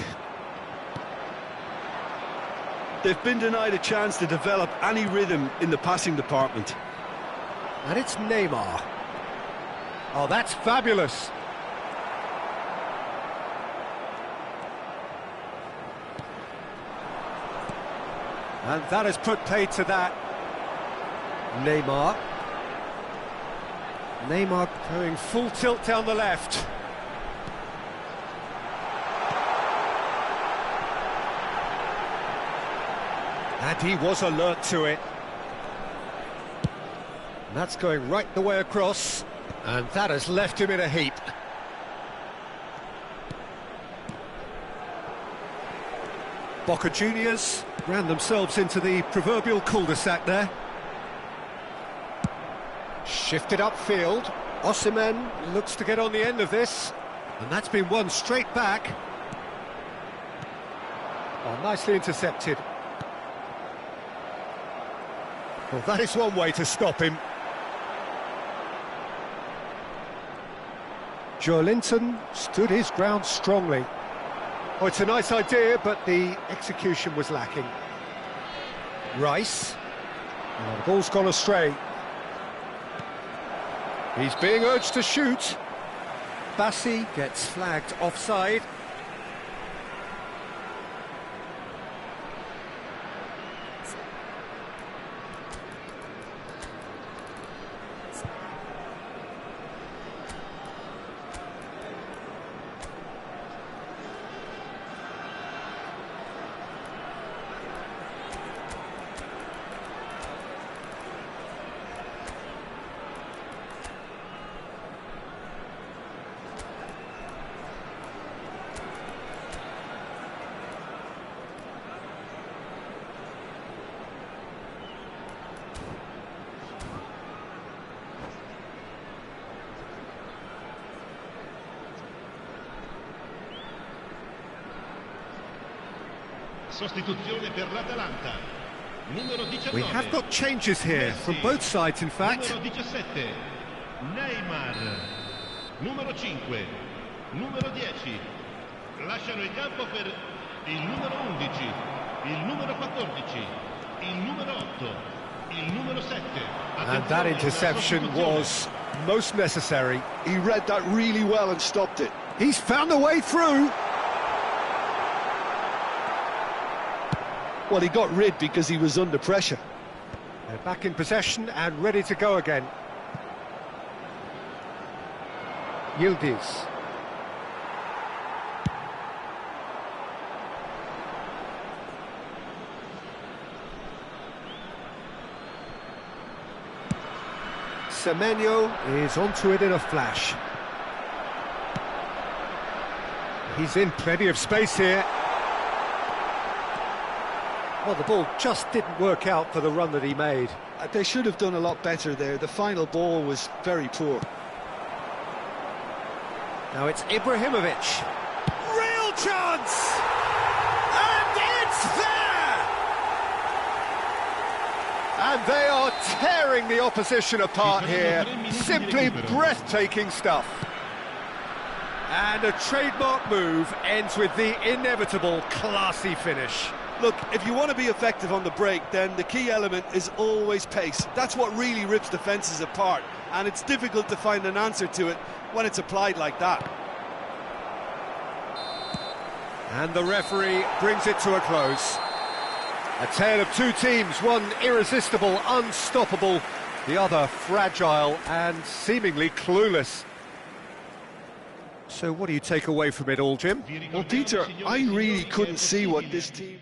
They've been denied a chance to develop any rhythm in the passing department. And it's Neymar. Oh, that's fabulous. And that has put paid to that. Neymar. Neymar going full tilt down the left. And he was alert to it. And that's going right the way across. And that has left him in a heap. Boca Juniors ran themselves into the proverbial cul-de-sac there. Shifted upfield. Osimhen looks to get on the end of this. And that's been won straight back. Oh, nicely intercepted. Well, that is one way to stop him. Joelinton stood his ground strongly. Oh, it's a nice idea, but the execution was lacking. Rice. Oh, the ball's gone astray. He's being urged to shoot. Bassi gets flagged offside. Sostituzione per l'Atalanta. Numero 19. We have got changes here from both sides, in fact. Numero 17. Neymar. Numero 5. Numero 10. Lasciano il campo per il numero 11, il numero 14, il numero 8, il numero 7. And that interception was most necessary. He read that really well and stopped it. He's found a way through. Well, he got rid because he was under pressure. They're back in possession and ready to go again. Yildiz. Semenyo is onto it in a flash. He's in plenty of space here. Well, the ball just didn't work out for the run that he made. They should have done a lot better there. The final ball was very poor. Now it's Ibrahimovic. Real chance! And it's there! And they are tearing the opposition apart here. Simply breathtaking stuff. And a trademark move ends with the inevitable classy finish. Look, if you want to be effective on the break, then the key element is always pace. That's what really rips defences apart, and it's difficult to find an answer to it when it's applied like that. And the referee brings it to a close. A tale of two teams, one irresistible, unstoppable, the other fragile and seemingly clueless. So what do you take away from it all, Jim? Well, Peter, I really couldn't see what this team...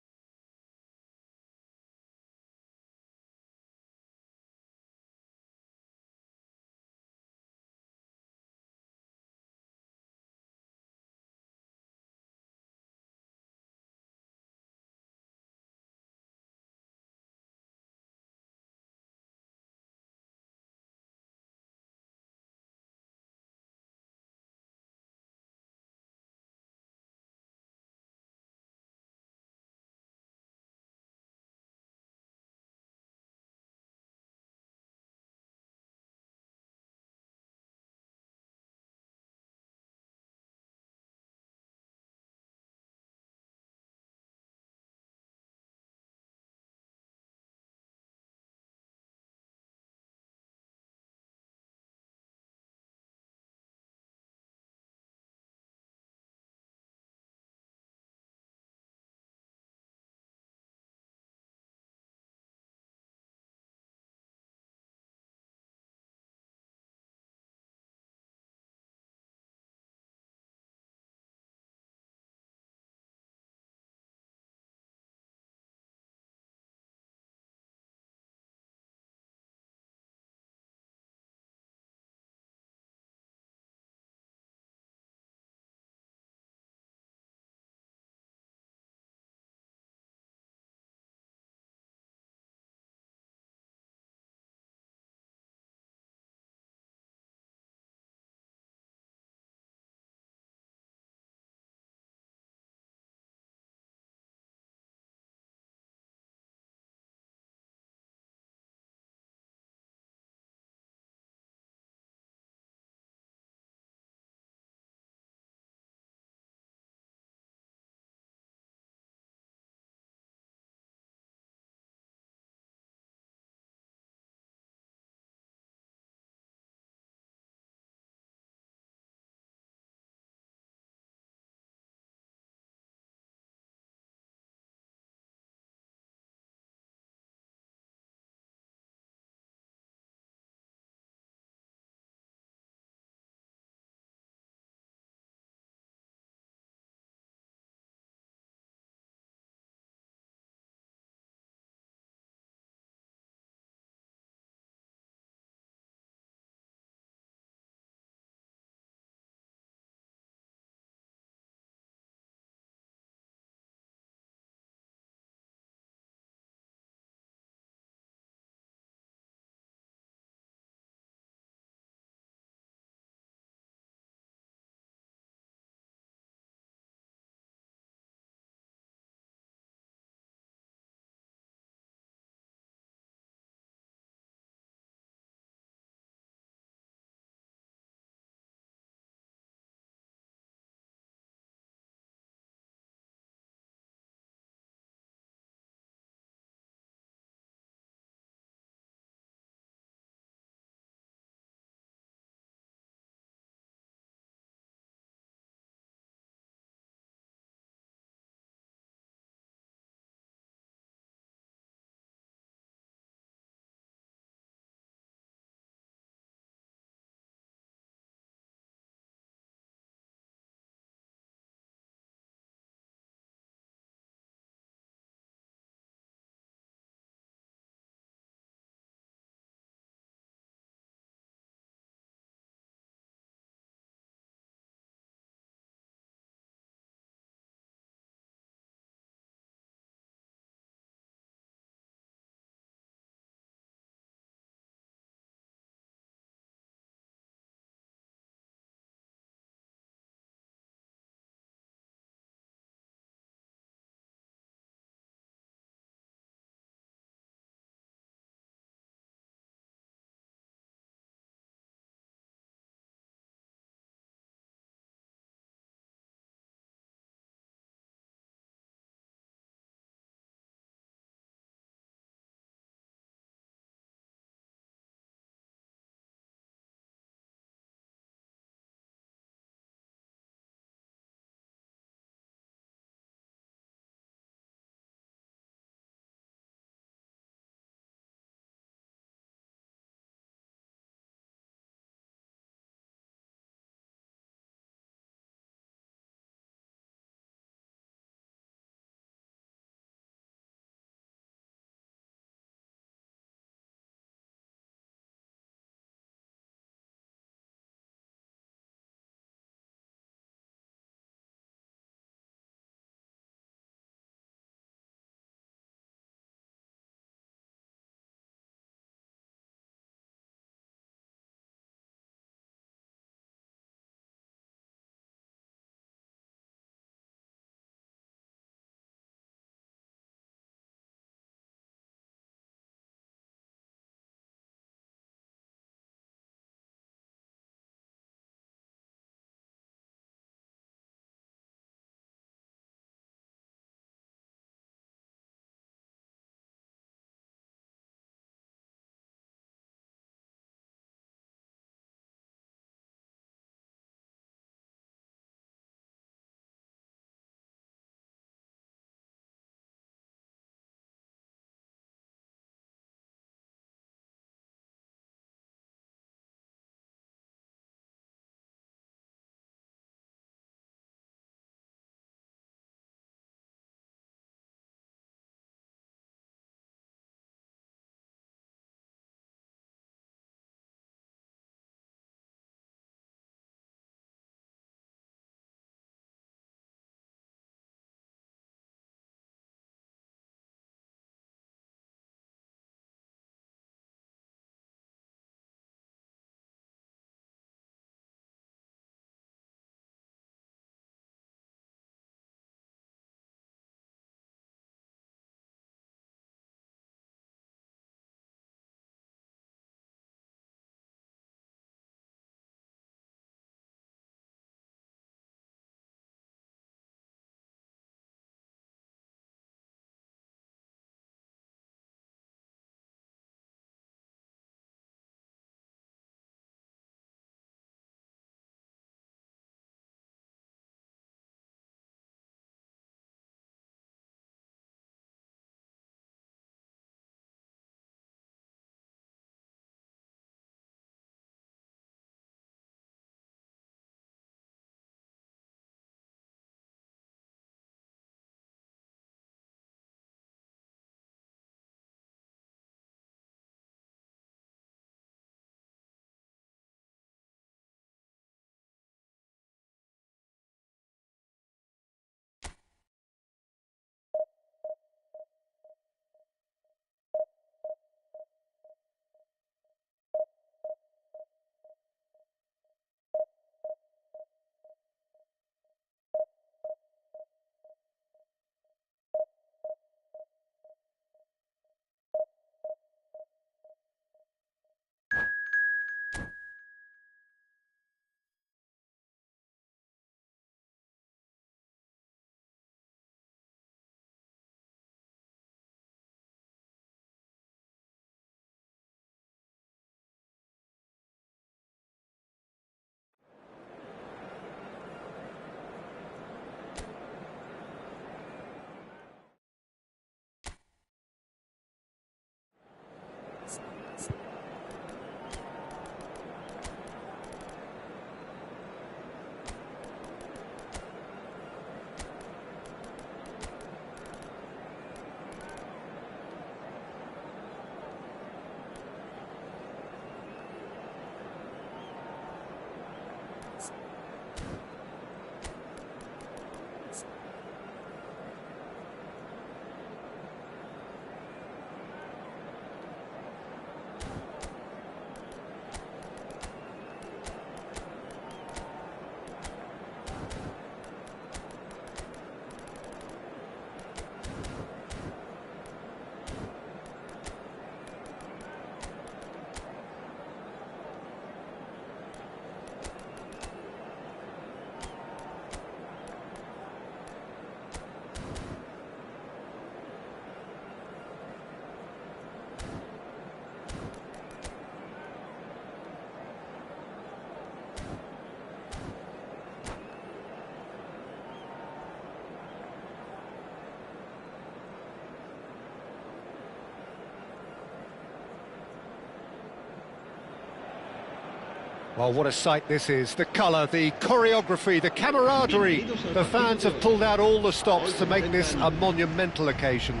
Well, what a sight this is. The colour, the choreography, the camaraderie. The fans have pulled out all the stops to make this a monumental occasion.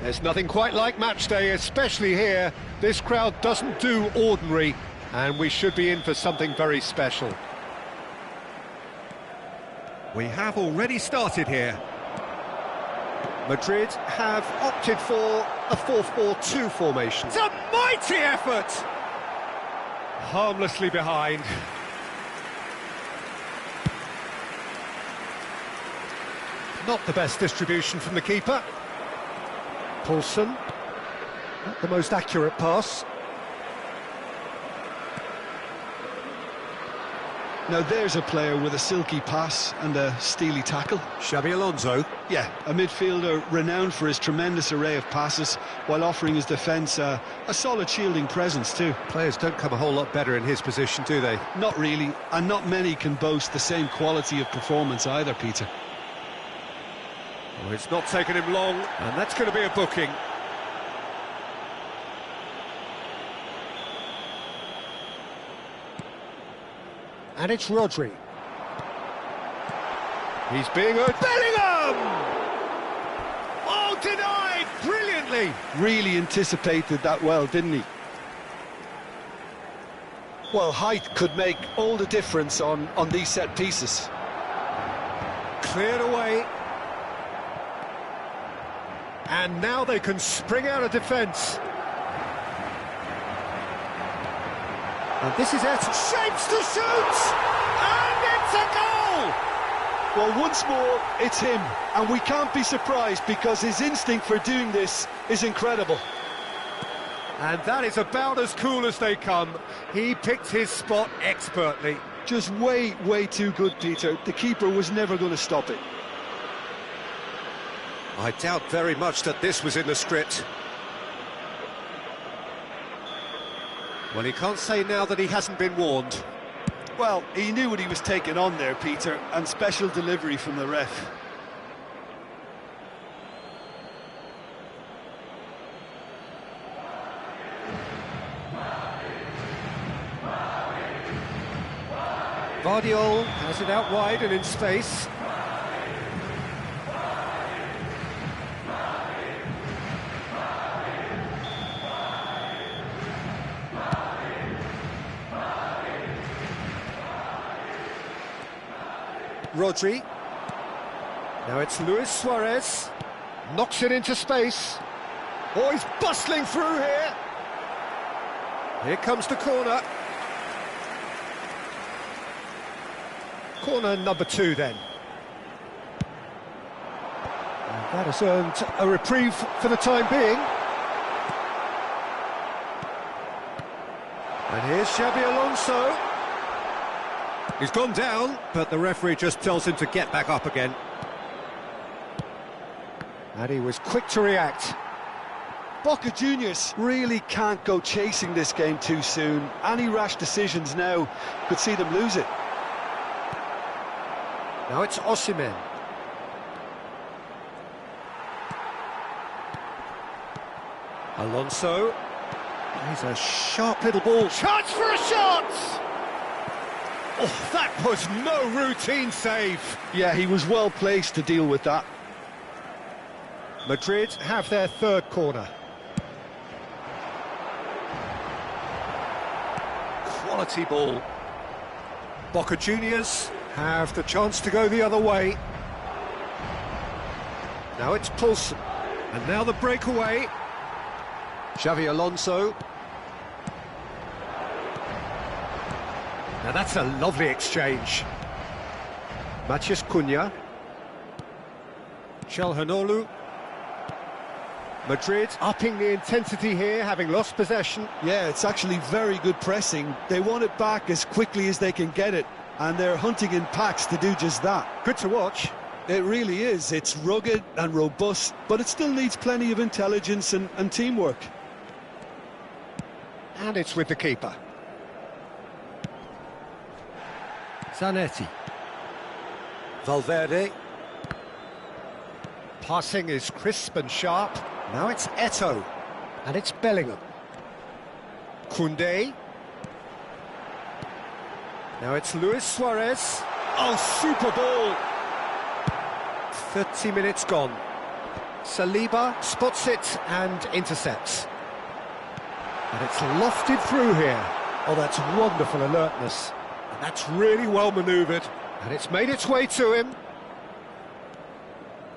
There's nothing quite like match day, especially here. This crowd doesn't do ordinary, and we should be in for something very special. We have already started here. Madrid have opted for a 4-4-2 formation. It's a mighty effort! Harmlessly behind. Not the best distribution from the keeper. Paulson, not the most accurate pass. Now there's a player with a silky pass and a steely tackle. Xabi Alonso. Yeah, a midfielder renowned for his tremendous array of passes while offering his defence a solid shielding presence too. Players don't come a whole lot better in his position, do they? Not really, and not many can boast the same quality of performance either, Peter. Well, it's not taken him long, and that's going to be a booking. And it's Rodri. He's being heard. Bellingham! Oh, denied! Brilliantly! Really anticipated that well, didn't he? Well, height could make all the difference on these set pieces. Cleared away. And now they can spring out of defence. And this is it. Shapes to shoot! And it's a goal! Well, once more, it's him. And we can't be surprised because his instinct for doing this is incredible. And that is about as cool as they come. He picked his spot expertly. Just way, way too good, Peter. The keeper was never going to stop it. I doubt very much that this was in the script. Well, he can't say now that he hasn't been warned. Well, he knew what he was taking on there, Peter, and special delivery from the ref. Vardiol has it out wide and in space. Rodri. Now it's Luis Suarez. Knocks it into space. Oh, he's bustling through here. Here comes the corner. Corner number 2 then. And that has earned a reprieve for the time being. And here's Xabi Alonso. He's gone down, but the referee just tells him to get back up again. And he was quick to react. Boca Juniors really can't go chasing this game too soon. Any rash decisions now could see them lose it. Now it's Osimhen. Alonso. He's a sharp little ball. Chance for a shot! Oh, that was no routine save. Yeah, he was well placed to deal with that. Madrid have their 3rd corner. Quality ball. Boca Juniors have the chance to go the other way. Now it's Paulson. And now the breakaway. Xabi Alonso. Now that's a lovely exchange. Matías Cunha. Çalhanoğlu. Madrid upping the intensity here, having lost possession. Yeah, it's actually very good pressing. They want it back as quickly as they can get it, and they're hunting in packs to do just that. Good to watch. It really is. It's rugged and robust, but it still needs plenty of intelligence and teamwork. And it's with the keeper. Zanetti. Valverde. Passing is crisp and sharp. Now it's Eto'o. And it's Bellingham. Koundé. Now it's Luis Suarez. Oh, super ball! 30 minutes gone. Saliba spots it and intercepts. And it's lofted through here. Oh, that's wonderful alertness. And that's really well manoeuvred. And it's made its way to him.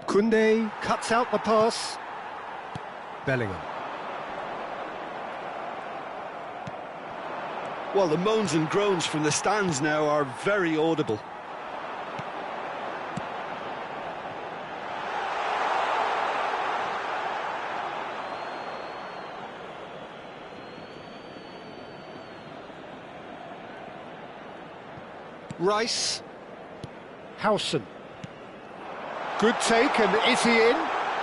Koundé cuts out the pass. Bellingham. Well, the moans and groans from the stands now are very audible. Rice. Howson. Good take, and is he in?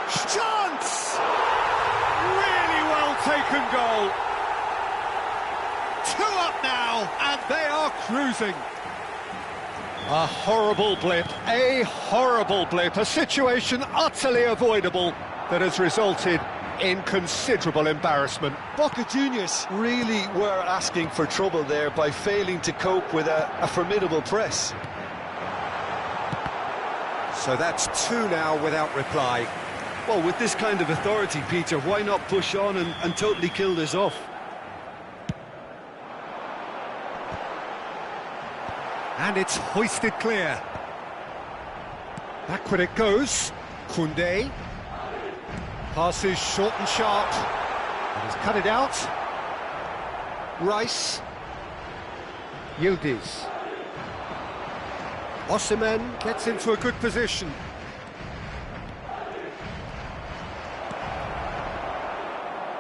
Chance! Really well taken goal. 2 up now, and they are cruising. A horrible blip, a situation utterly avoidable that has resulted in considerable embarrassment. Boca Juniors really were asking for trouble there by failing to cope with a formidable press. So that's 2 now without reply. Well, with this kind of authority, Peter, why not push on and totally kill this off? And it's hoisted clear. Backward it goes. Koundé. Passes short and sharp. And he's cut it out. Rice. Yildiz. Osimhen gets into a good position.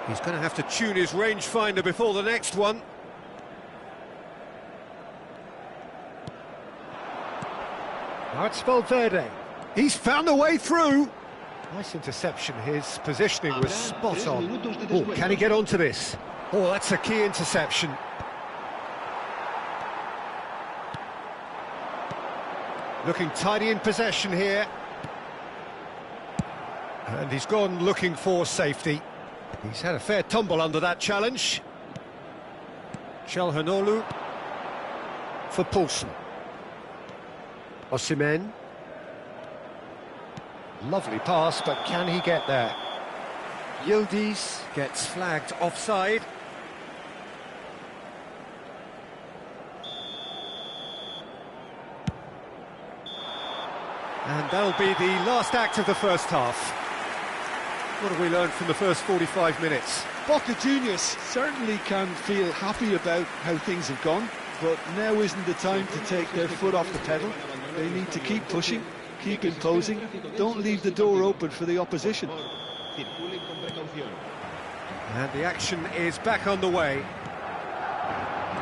He's going to have to tune his rangefinder before the next one. Now it's Valverde. He's found a way through. Nice interception. His positioning was spot on. Oh, can he get onto this? Oh, that's a key interception. Looking tidy in possession here. And he's gone looking for safety. He's had a fair tumble under that challenge. Çalhanoğlu for Poulsen. Osimhen. Lovely pass, but can he get there? Yildiz gets flagged offside. And that'll be the last act of the first half. What have we learned from the first 45 minutes? Boca Juniors certainly can feel happy about how things have gone, but now isn't the time to take their foot off the pedal. They need to keep pushing, keep imposing, don't leave the door open for the opposition. And the action is back underway.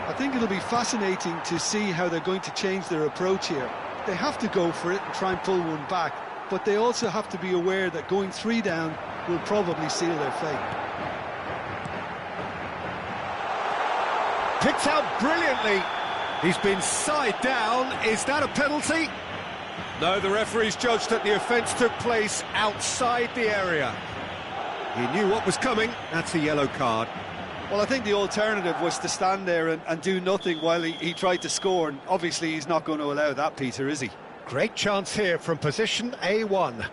I think it'll be fascinating to see how they're going to change their approach here. They have to go for it and try and pull one back, but they also have to be aware that going 3 down will probably seal their fate. Picked out brilliantly. He's been side down. Is that a penalty? No, the referee's judged that the offence took place outside the area. He knew what was coming. That's a yellow card. Well, I think the alternative was to stand there and do nothing while he tried to score, and obviously he's not going to allow that, Peter, is he? Great chance here from position A1.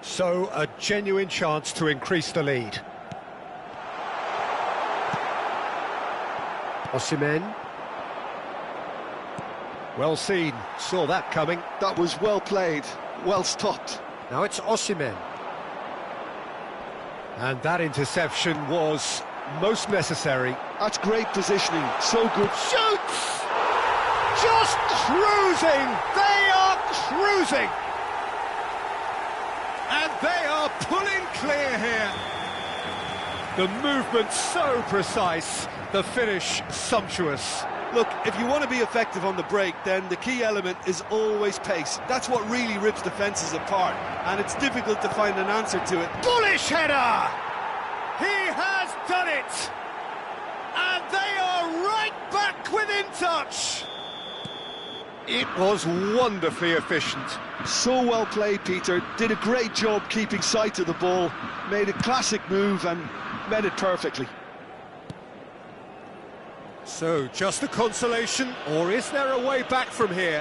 So, a genuine chance to increase the lead. Osimhen. Well seen, saw that coming. That was well played, well stopped. Now it's Osimhen. And that interception was most necessary. That's great positioning, so good. Shoots! Just cruising! They are cruising! And they are pulling clear here. The movement so precise, the finish sumptuous. Look, if you want to be effective on the break, then the key element is always pace. That's what really rips defences apart, and it's difficult to find an answer to it. Bullish header! He has done it! And they are right back within touch! It was wonderfully efficient. So well played, Peter. Did a great job keeping sight of the ball, made a classic move and met it perfectly. So, just a consolation, or is there a way back from here?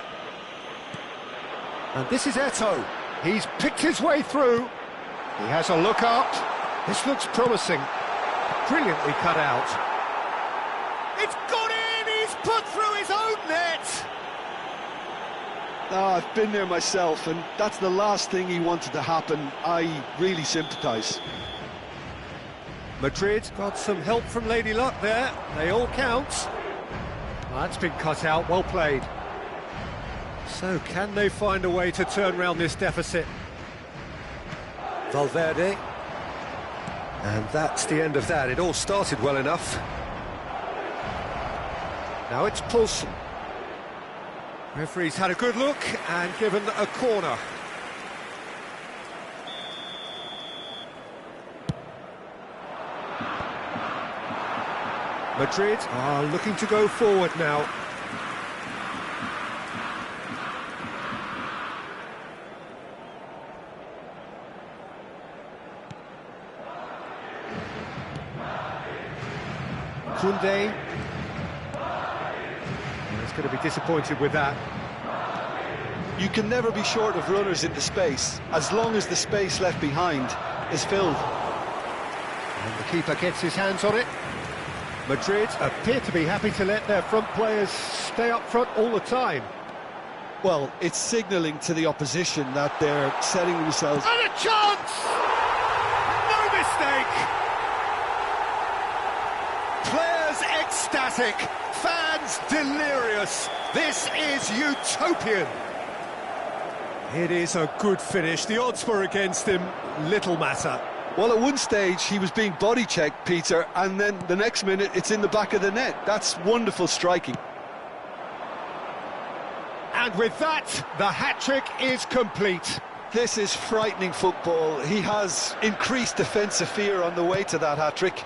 And this is Eto'o. He's picked his way through. He has a look up. This looks promising. Brilliantly cut out. It's gone in! He's put through his own net! Oh, I've been there myself, and that's the last thing he wanted to happen. I really sympathise. Madrid got some help from Lady Luck there. They all count. Well, that's been cut out. Well played. So, can they find a way to turn around this deficit? Valverde. And that's the end of that. It all started well enough. Now it's Poulsen. Referee's had a good look and given a corner. Madrid are looking to go forward now. Koundé. He's going to be disappointed with that. You can never be short of runners in the space, as long as the space left behind is filled. And the keeper gets his hands on it. Madrid appear to be happy to let their front players stay up front all the time. Well, it's signalling to the opposition that they're setting themselves... And a chance! No mistake! Players ecstatic, fans delirious. This is utopian. It is a good finish. The odds were against him, little matter. Well, at one stage he was being body-checked, Peter, and then the next minute it's in the back of the net. That's wonderful striking. And with that, the hat-trick is complete. This is frightening football. He has increased defensive fear on the way to that hat-trick.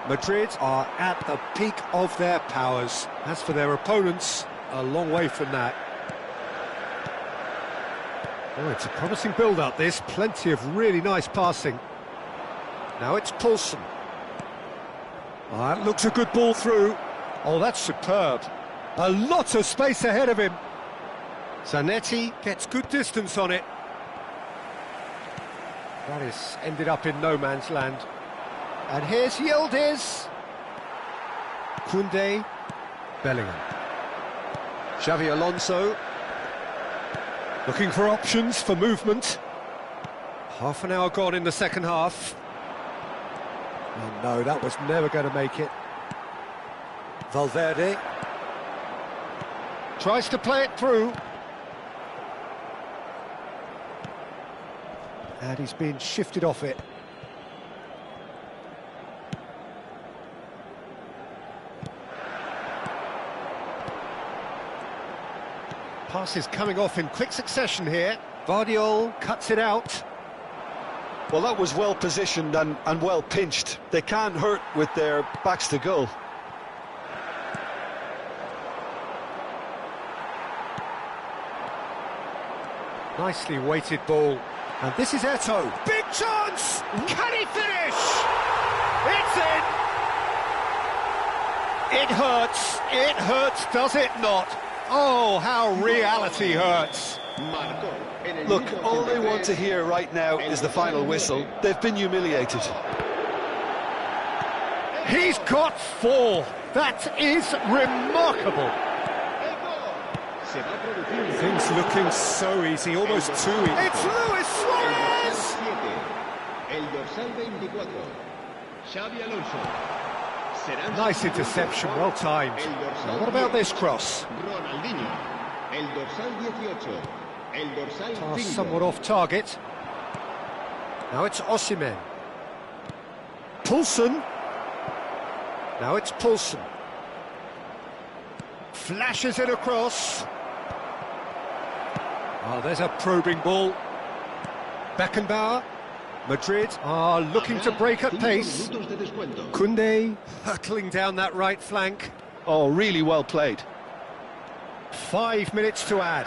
Madrid are at the peak of their powers. As for their opponents, a long way from that. Oh, it's a promising build-up, this. Plenty of really nice passing. Now it's Poulsen. Oh, that looks a good ball through. Oh, that's superb. A lot of space ahead of him. Zanetti gets good distance on it. That is ended up in no man's land. And here's Yildiz. Koundé. Bellingham. Xavi Alonso. Looking for options for movement. Half an hour gone in the second half. Oh no, that was never going to make it. Valverde. Tries to play it through. And he's been shifted off it. Passes coming off in quick succession here. Vardiol cuts it out. Well, that was well positioned and well pinched. They can't hurt with their backs to goal. Nicely weighted ball. And this is Eto'o. Big chance! Can he finish? It's in! It hurts, does it not? Oh, how reality hurts. Look, all they want to hear right now is the final whistle. They've been humiliated. He's got 4. That is remarkable. Things looking so easy, almost too easy. It's Luis Suarez! Nice interception, well timed. Now, what about this cross? Pass somewhat off target. Now it's Osimhen. Poulsen. Now it's Poulsen. Flashes it across. Oh, there's a probing ball. Beckenbauer. Madrid are looking to break at pace. Koundé hurtling down that right flank. Oh, really well played. 5 minutes to add.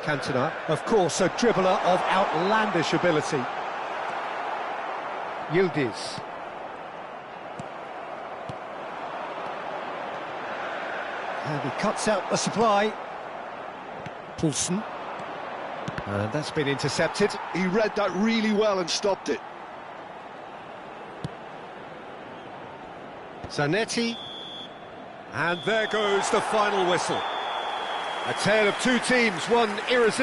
Cantona, of course, a dribbler of outlandish ability. Yildiz. And he cuts out the supply. Poulsen. And that's been intercepted. He read that really well and stopped it. Zanetti. And there goes the final whistle. A tale of two teams, one irresistible.